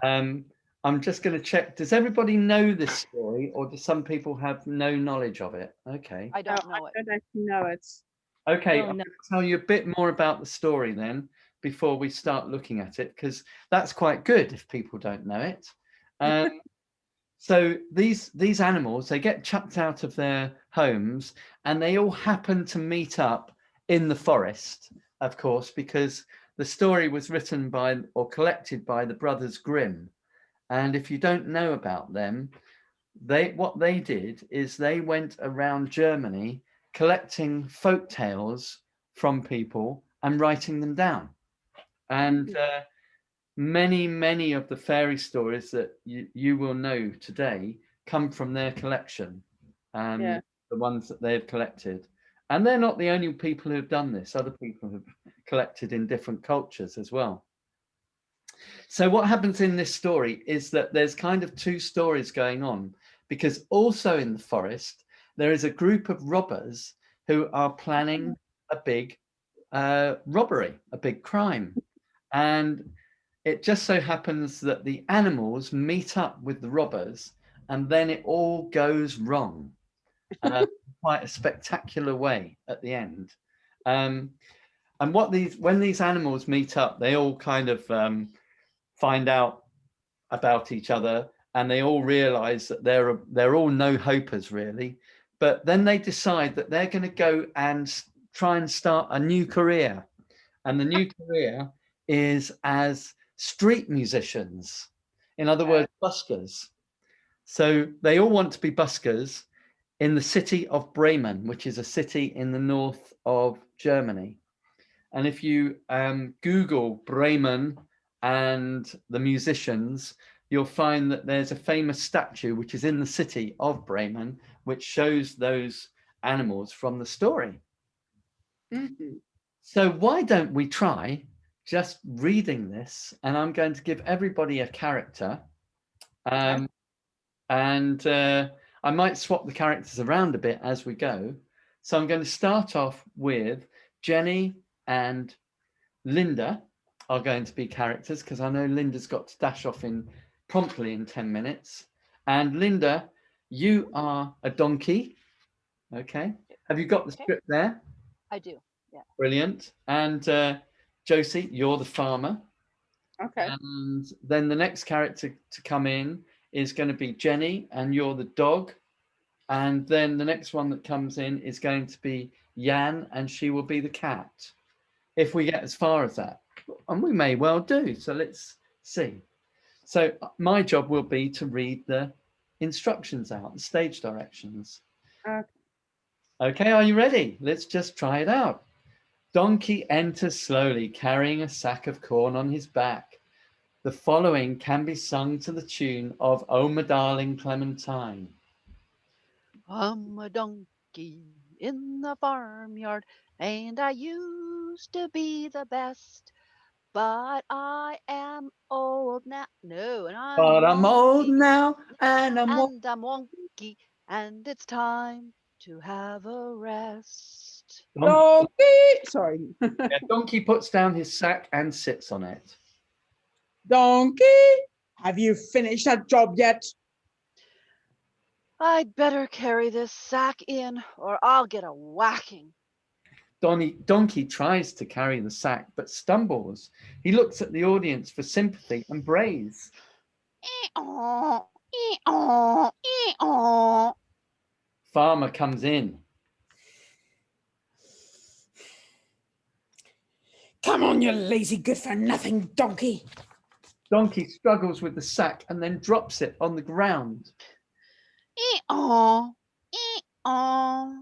Speaker 3: I'm just going to check. Does everybody know this story, or do some people have no knowledge of it? Okay.
Speaker 4: I don't know
Speaker 2: I
Speaker 4: it.
Speaker 2: don't know if you know it.
Speaker 3: Okay,
Speaker 5: Oh,
Speaker 3: I'm
Speaker 5: no.
Speaker 3: going to tell you a bit more about the story then before we start looking at it, because that's quite good if people don't know it. So these animals, they get chucked out of their homes and they all happen to meet up in the forest, of course, because the story was written by or collected by the brothers Grimm. And if you don't know about them, what they did is they went around Germany collecting folk tales from people and writing them down. And many of the fairy stories that you will know today come from their collection, the ones that they've collected. And they're not the only people who have done this. Other people have collected in different cultures as well. So what happens in this story is that there's kind of two stories going on, because also in the forest, there is a group of robbers who are planning a big robbery, a big crime. And it just so happens that the animals meet up with the robbers and then it all goes wrong. Quite a spectacular way at the end. And when these animals meet up, they all kind of find out about each other, and they all realize that they're all no-hopers really. But then they decide that they're going to go and try and start a new career, and the new career is as street musicians, in other words, buskers. So they all want to be buskers in the city of Bremen, which is a city in the north of Germany. And if you Google Bremen and the musicians, you'll find that there's a famous statue which is in the city of Bremen, which shows those animals from the story.
Speaker 2: Mm-hmm.
Speaker 3: So why don't we try just reading this? And I'm going to give everybody a character. And I might swap the characters around a bit as we go. So I'm going to start off with Jenny and Linda are going to be characters, because I know Linda's got to dash off promptly in 10 minutes. And Linda, you are a donkey. Okay. Have you got the script there?
Speaker 4: I do. Yeah.
Speaker 3: Brilliant. And Josie, you're the farmer.
Speaker 2: Okay.
Speaker 3: And then the next character to come in is going to be Jenny, and you're the dog. And then the next one that comes in is going to be Jan, and she will be the cat. If we get as far as that, and we may well do. So let's see. So my job will be to read the instructions out, the stage directions. Okay, are you ready? Let's just try it out. Donkey enters slowly, carrying a sack of corn on his back. The following can be sung to the tune of "Oh, my darling Clementine."
Speaker 4: I'm a donkey in the farmyard, and I used to be the best. But I am old now. No, and I'm
Speaker 3: But I'm old
Speaker 4: wonky,
Speaker 3: now, and I'm
Speaker 4: and I'm wonky, and it's time to have a rest.
Speaker 2: Donkey. Sorry.
Speaker 3: Yeah, Donkey puts down his sack and sits on it.
Speaker 2: Donkey, have you finished that job yet?
Speaker 4: I'd better carry this sack in, or I'll get a whacking.
Speaker 3: Donkey tries to carry the sack, but stumbles. He looks at the audience for sympathy and brays.
Speaker 4: Ee-aw, ee-aw, ee-aw.
Speaker 3: Farmer comes in.
Speaker 2: Come on, you lazy good-for-nothing donkey.
Speaker 3: Donkey struggles with the sack and then drops it on the ground.
Speaker 4: Ee-aw, ee-aw.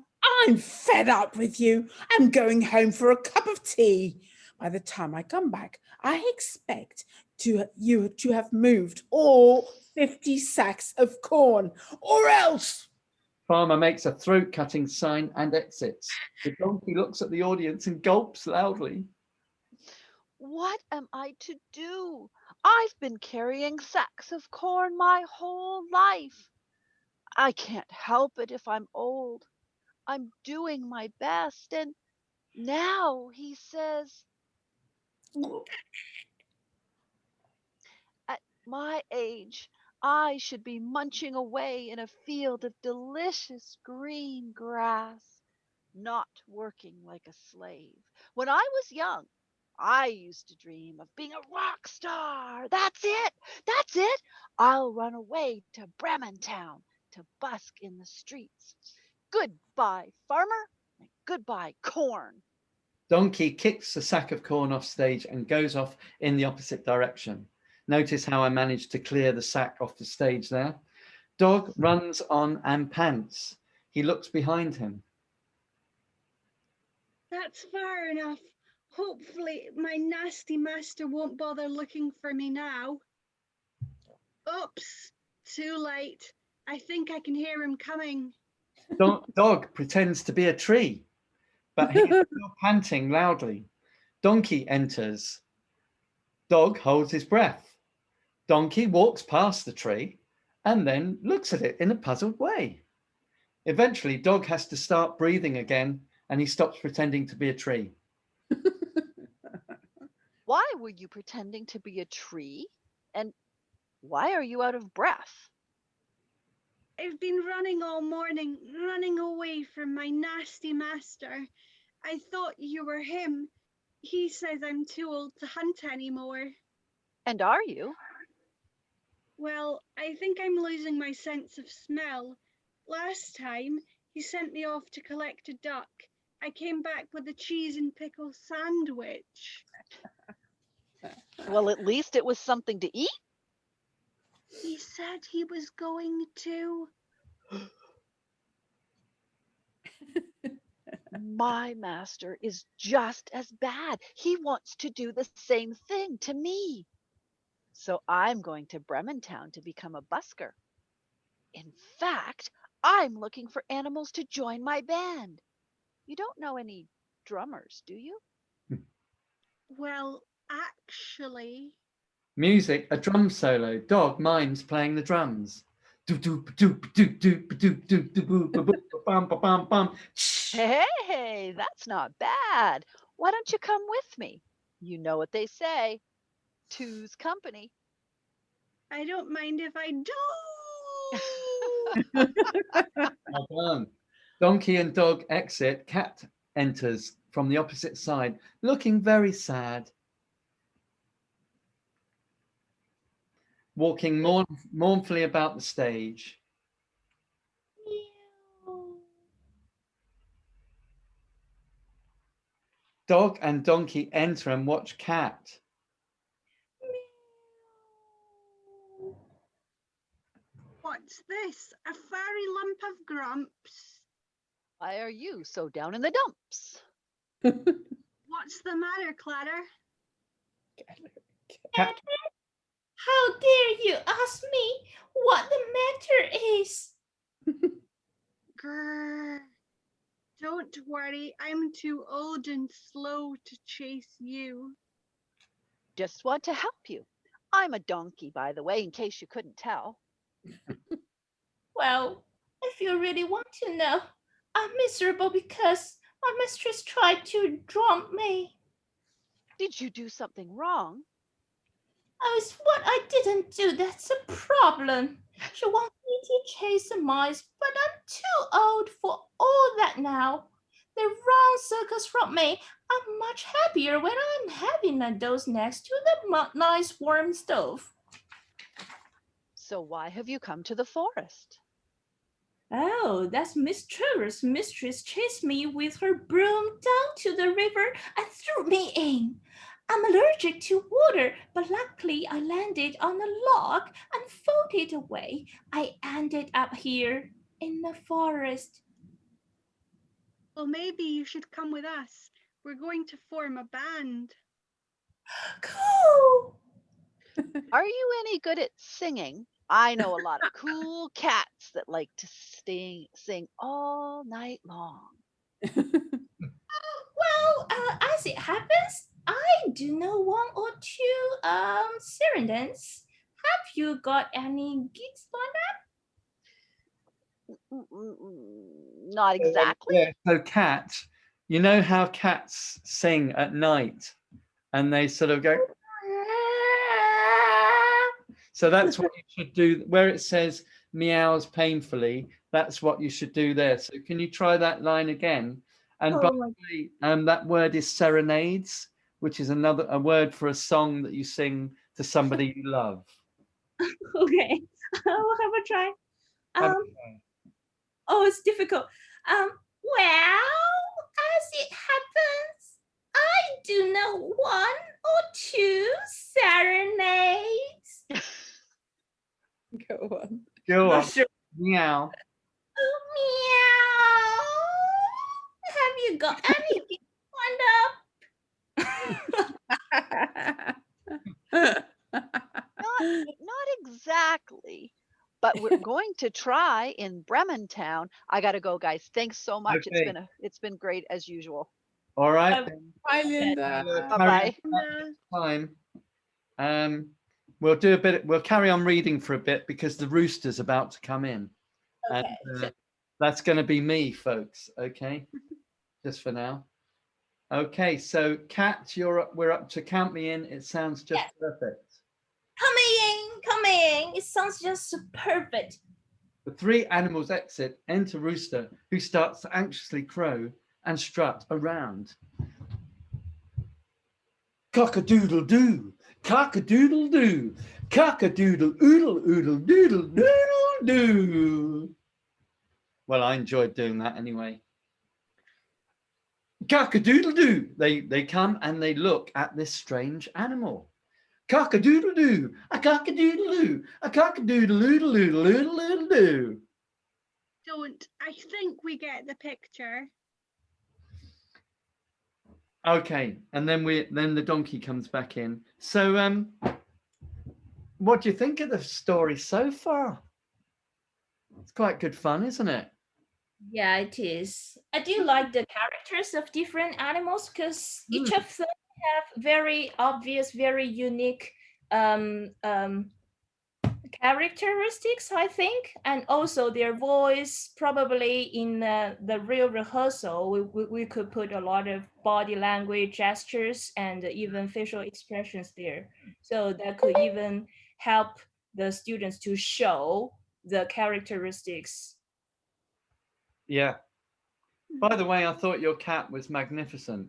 Speaker 2: I'm fed up with you. I'm going home for a cup of tea. By the time I come back, I expect you to have moved all 50 sacks of corn, or else.
Speaker 3: Farmer makes a throat-cutting sign and exits. The donkey looks at the audience and gulps loudly.
Speaker 4: What am I to do? I've been carrying sacks of corn my whole life. I can't help it if I'm old. I'm doing my best, and now he says, at my age, I should be munching away in a field of delicious green grass, not working like a slave. When I was young, I used to dream of being a rock star. That's it. That's it. I'll run away to Bremen town to busk in the streets. Goodbye, farmer, and goodbye, corn.
Speaker 3: Donkey kicks the sack of corn off stage and goes off in the opposite direction. Notice how I managed to clear the sack off the stage there. Dog runs on and pants. He looks behind him.
Speaker 1: That's far enough. Hopefully, my nasty master won't bother looking for me now. Oops, too late. I think I can hear him coming.
Speaker 3: Dog pretends to be a tree, but he's still panting loudly. Donkey enters. Dog holds his breath. Donkey walks past the tree and then looks at it in a puzzled way. Eventually, Dog has to start breathing again and he stops pretending to be a tree.
Speaker 4: Why were you pretending to be a tree? And why are you out of breath?
Speaker 1: I've been running all morning, running away from my nasty master. I thought you were him. He says I'm too old to hunt anymore.
Speaker 4: And are you?
Speaker 1: Well, I think I'm losing my sense of smell. Last time, he sent me off to collect a duck. I came back with a cheese and pickle sandwich.
Speaker 4: Well, at least it was something to eat.
Speaker 1: He said he was going to.
Speaker 4: My master is just as bad. He wants to do the same thing to me. So I'm going to Bremen town to become a busker. In fact, I'm looking for animals to join my band. You don't know any drummers, do you?
Speaker 1: Well, actually,
Speaker 3: Music, a drum solo. Dog mimes playing the drums.
Speaker 4: Hey, that's not bad. Why don't you come with me? You know what they say, two's company.
Speaker 1: I don't mind if I do.
Speaker 3: Well done. Donkey and Dog exit. Cat enters from the opposite side, looking very sad. Walking mournfully about the stage. Dog and Donkey enter and watch Cat.
Speaker 1: What's this? A furry lump of grumps?
Speaker 4: Why are you so down in the dumps?
Speaker 1: What's the matter, Clara?
Speaker 3: Cat,
Speaker 6: How dare you ask me what the matter is?
Speaker 1: Grrr. Don't worry, I'm too old and slow to chase you.
Speaker 4: Just want to help you. I'm a donkey, by the way, in case you couldn't tell.
Speaker 6: Well, if you really want to know, I'm miserable because my mistress tried to drum me.
Speaker 4: Did you do something wrong?
Speaker 6: Oh, it's what I didn't do that's a problem. She wants me to chase the mice, but I'm too old for all that now. The wrong circus from me. I'm much happier when I'm having a dose next to the nice warm stove.
Speaker 4: So why have you come to the forest?
Speaker 6: Oh, that's Miss Trevor's mistress chased me with her broom down to the river and threw me in. I'm allergic to water, but luckily I landed on a log and floated away. I ended up here in the forest.
Speaker 1: Well, maybe you should come with us. We're going to form a band.
Speaker 6: Cool!
Speaker 4: Are you any good at singing? I know a lot of cool cats that like to sing all night long.
Speaker 6: Well, as it happens, I do know one or two serenades. Have you got any gigs lined
Speaker 4: Not exactly.
Speaker 3: Yeah. So cats, you know how cats sing at night and they sort of go.
Speaker 6: up?
Speaker 3: So that's what you should do. Where it says meows painfully, that's what you should do there. So can you try that line again? And by
Speaker 6: Oh
Speaker 3: the
Speaker 6: my-
Speaker 3: way, that word is serenades, which is a word for a song that you sing to somebody you love.
Speaker 6: Okay, I'll have a try.
Speaker 3: Have a
Speaker 6: Um, oh, it's difficult. Well, as it happens, I do know one or two serenades.
Speaker 7: Go on.
Speaker 3: Go
Speaker 6: Not
Speaker 3: on.
Speaker 6: sure.
Speaker 3: Meow.
Speaker 6: Meow. Have you got anything lined
Speaker 4: Not exactly. But we're going to try in Bremen town. I gotta go, guys. Thanks so much.
Speaker 3: Okay.
Speaker 4: It's been great as usual.
Speaker 3: All right.
Speaker 6: up?
Speaker 3: then.
Speaker 7: Bye, Linda.
Speaker 4: Bye-bye.
Speaker 3: Time. We'll carry on reading for a bit because the rooster's about to come in. And
Speaker 6: Okay.
Speaker 3: that's going to be me, folks. Okay. Just for now. Okay. So Kat, we're up to count me in. It sounds just
Speaker 6: Yes.
Speaker 3: perfect.
Speaker 6: Coming. It sounds just perfect.
Speaker 3: The three animals exit, enter Rooster, who starts to anxiously crow and strut around. Cock-a-doodle-doo, cock-a-doodle-doo, cock-a-doodle-oodle-oodle-doodle-doodle-doo. Well, I enjoyed doing that anyway. Cock-a-doodle-doo. They come and they look at this strange animal. Cock-a-doodle-doo, a cock-a-doodle-doo, a cock-a-doodle-oodle-oodle-oodle-oodle-doo.
Speaker 1: Don't. I think we get the picture.
Speaker 3: Okay, and then the donkey comes back in. So what do you think of the story so far? It's quite good fun, isn't it?
Speaker 6: Yeah, it is. I do like the characters of different animals because each of them have very obvious, very unique characteristics, I think, and also their voice. Probably in the real rehearsal, we could put a lot of body language, gestures, and even facial expressions there. So that could even help the students to show the characteristics.
Speaker 3: Yeah. By the way, I thought your cat was magnificent.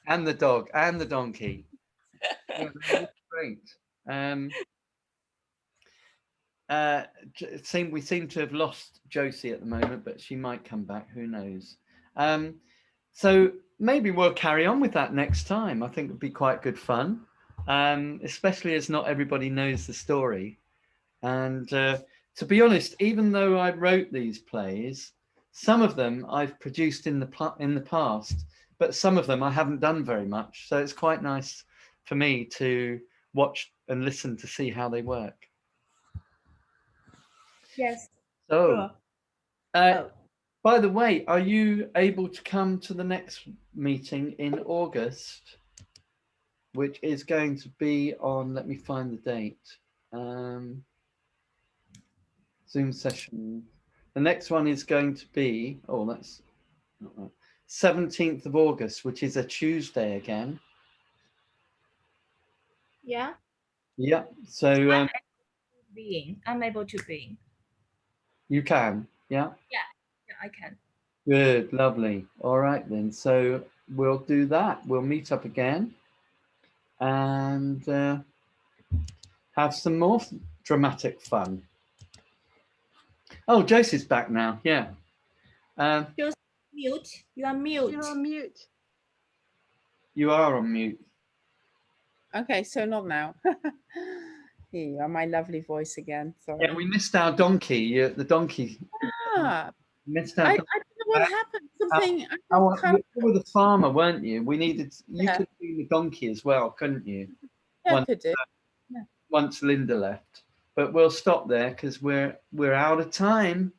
Speaker 3: And the dog and the donkey. Yeah, great. We seem to have lost Josie at the moment, but she might come back. Who knows? So maybe we'll carry on with that next time. I think it'd be quite good fun, especially as not everybody knows the story. And to be honest, even though I wrote these plays, some of them I've produced in the past, but some of them I haven't done very much. So it's quite nice for me to watch and listen to see how they work.
Speaker 6: Yes.
Speaker 3: So
Speaker 6: Sure.
Speaker 5: Oh,
Speaker 3: By the way, are you able to come to the next meeting in August, which is going to be on, let me find the date. Zoom session. The next one is going to be, oh, that's not right, 17th of August, which is a Tuesday again.
Speaker 5: yeah.
Speaker 3: Yeah, so
Speaker 5: I'm able to be.
Speaker 3: you can, yeah?
Speaker 5: Yeah, I can.
Speaker 3: Good, lovely. All right then, so we'll do that. We'll meet up again and have some more dramatic fun. Oh, Josie's back now, yeah.
Speaker 5: Just mute. You are mute.
Speaker 1: You're on mute.
Speaker 3: You are on mute.
Speaker 2: Okay, so not now. Here you are, my lovely voice again. Sorry.
Speaker 3: Yeah, we missed our donkey. The donkey.
Speaker 2: Ah,
Speaker 3: Missed
Speaker 2: I
Speaker 3: our
Speaker 2: don't know what happened. Something. I
Speaker 3: Oh,
Speaker 2: got kind
Speaker 3: you were the farmer, weren't you? We needed. You
Speaker 2: Yeah.
Speaker 3: could be the donkey as well, couldn't you?
Speaker 2: yeah,
Speaker 3: Once,
Speaker 2: could do.
Speaker 3: once Linda left, but we'll stop there because we're out of time.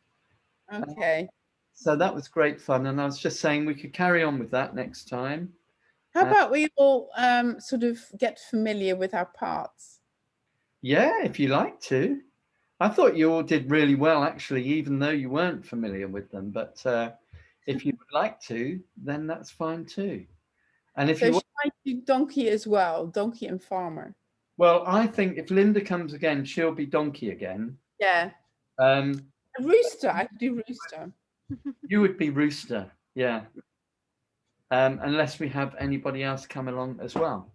Speaker 2: Okay.
Speaker 3: So that was great fun, and I was just saying we could carry on with that next time.
Speaker 2: How about we all sort of get familiar with our parts?
Speaker 3: Yeah, if you like to. I thought you all did really well, actually, even though you weren't familiar with them. But if you would like to, then that's fine too. And if
Speaker 2: So
Speaker 3: you
Speaker 2: should I do donkey as well? Donkey and farmer.
Speaker 3: well, I think if Linda comes again, she'll be donkey again.
Speaker 2: Yeah.
Speaker 3: Um,
Speaker 2: Rooster. I could do rooster.
Speaker 3: you would be rooster, yeah. Unless we have anybody else come along as well.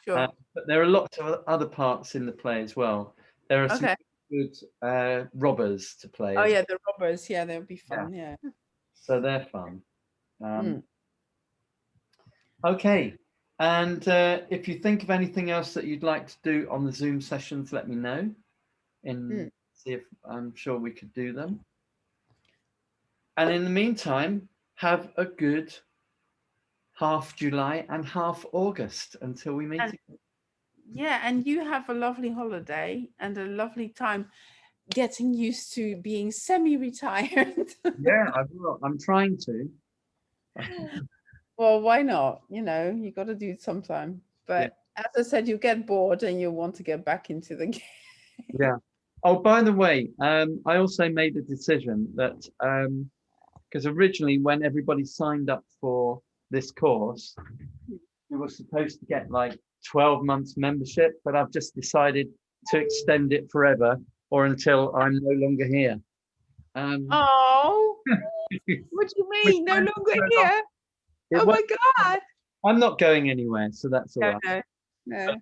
Speaker 2: Sure.
Speaker 3: But there are lots of other parts in the play as well. There are some
Speaker 2: Okay.
Speaker 3: good robbers to play.
Speaker 2: Oh
Speaker 3: as
Speaker 2: yeah, the robbers. Yeah, they'll be fun. Yeah.
Speaker 3: So they're fun.
Speaker 2: Mm.
Speaker 3: Okay. And if you think of anything else that you'd like to do on the Zoom sessions, let me know. And see if I'm sure we could do them. And in the meantime, have a good half July and half August until we meet again.
Speaker 2: Yeah, and you have a lovely holiday and a lovely time getting used to being semi-retired.
Speaker 3: Yeah, I will. I'm trying to.
Speaker 2: Well, why not? You know, you got to do it sometime. But as I said, you get bored and you want to get back into the game.
Speaker 3: Yeah. Oh, by the way, I also made a decision that because originally when everybody signed up for this course, you were supposed to get like 12 months membership, but I've just decided to extend it forever or until I'm no longer here.
Speaker 2: Oh, what do you mean? No longer here? Oh my God.
Speaker 3: I'm not going anywhere, so that's all right.
Speaker 2: No.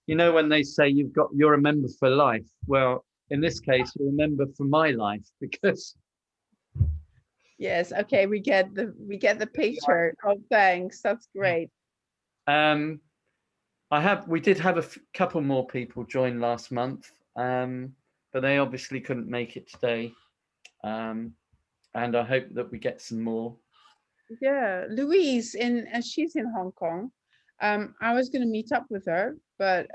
Speaker 3: You know, when they say you're a member for life, well, in this case, you're a member for my life because.
Speaker 2: Yes. Okay. We get the picture. Oh, thanks. That's great.
Speaker 3: We did have a couple more people join last month, but they obviously couldn't make it today. And I hope that we get some more.
Speaker 2: Yeah, Louise she's in Hong Kong. I was going to meet up with her, but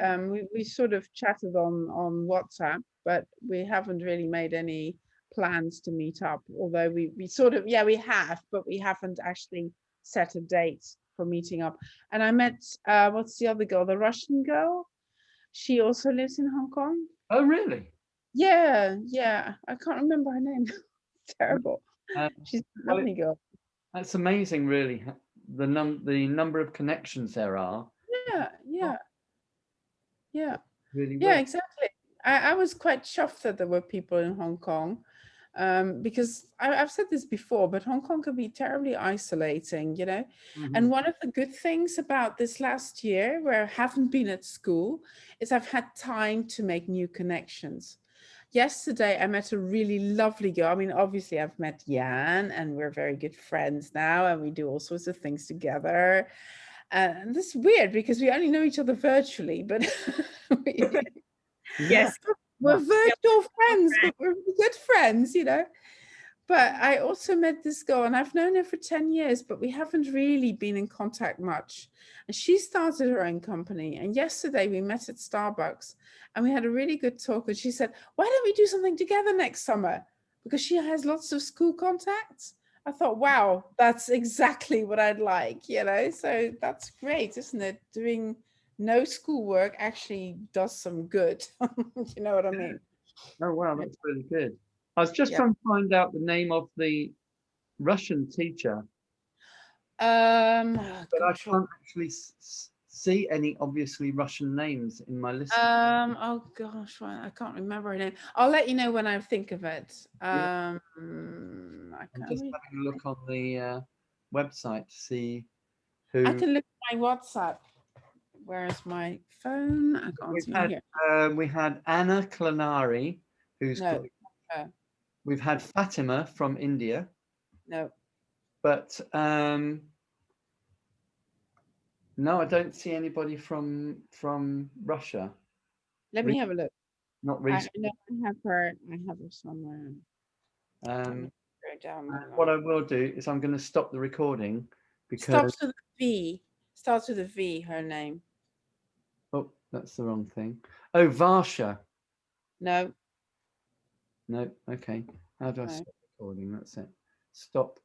Speaker 2: we sort of chatted on WhatsApp, but we haven't really made any plans to meet up. Although we sort of, yeah, we have, but we haven't actually set a date for meeting up. And I met what's the other girl, the Russian girl? She also lives in Hong Kong.
Speaker 3: Oh, really?
Speaker 2: Yeah, I can't remember her name. Terrible. She's a lovely girl.
Speaker 3: That's amazing, really. The number of connections there are.
Speaker 2: Yeah.
Speaker 3: Really.
Speaker 2: Yeah, exactly. I was quite chuffed that there were people in Hong Kong, because I've said this before, but Hong Kong can be terribly isolating, you know. And one of the good things about this last year, where I haven't been at school, is I've had time to make new connections. Yesterday, I met a really lovely girl. I mean, obviously, I've met Jan, and we're very good friends now, and we do all sorts of things together. And this is weird because we only know each other virtually, but
Speaker 5: Yes,
Speaker 2: we're virtual friends, but we're good friends, you know. But I also met this girl, and I've known her for 10 years, but we haven't really been in contact much. And she started her own company. And yesterday we met at Starbucks and we had a really good talk. And she said, why don't we do something together next summer? because she has lots of school contacts. I thought, wow, that's exactly what I'd like, you know. So that's great, isn't it? Doing no schoolwork actually does some good. You know what I mean?
Speaker 3: Oh wow, that's really good. I was just
Speaker 2: Yeah.
Speaker 3: trying to find out the name of the Russian teacher,
Speaker 2: Oh,
Speaker 3: but I
Speaker 2: gosh,
Speaker 3: can't actually see any obviously Russian names in my list.
Speaker 2: oh gosh, well, I can't remember her name. I'll let you know when I think of it. I
Speaker 3: I'm
Speaker 2: can't
Speaker 3: just
Speaker 2: really,
Speaker 3: having a look on the website to see
Speaker 2: I
Speaker 3: who
Speaker 2: can look at my WhatsApp. Where's my phone? I can't
Speaker 3: we've
Speaker 2: see
Speaker 3: had.
Speaker 2: here.
Speaker 3: We had Anna Clanari, who's
Speaker 2: No,
Speaker 3: great. We've had Fatima from India,
Speaker 2: no.
Speaker 3: but no, I don't see anybody from Russia.
Speaker 2: Let me have a look.
Speaker 3: Not
Speaker 2: I
Speaker 3: recently.
Speaker 2: know I have her. I have her somewhere. Let me
Speaker 3: Um,
Speaker 2: go down the
Speaker 3: what
Speaker 2: line.
Speaker 3: I will do is I'm going to stop the recording because
Speaker 2: Stops with a V. Starts with a V. Her name.
Speaker 3: oh, that's the wrong thing. Oh, Varsha.
Speaker 2: No.
Speaker 3: No, okay. How do I
Speaker 2: No.
Speaker 3: stop recording? That's it. Stop.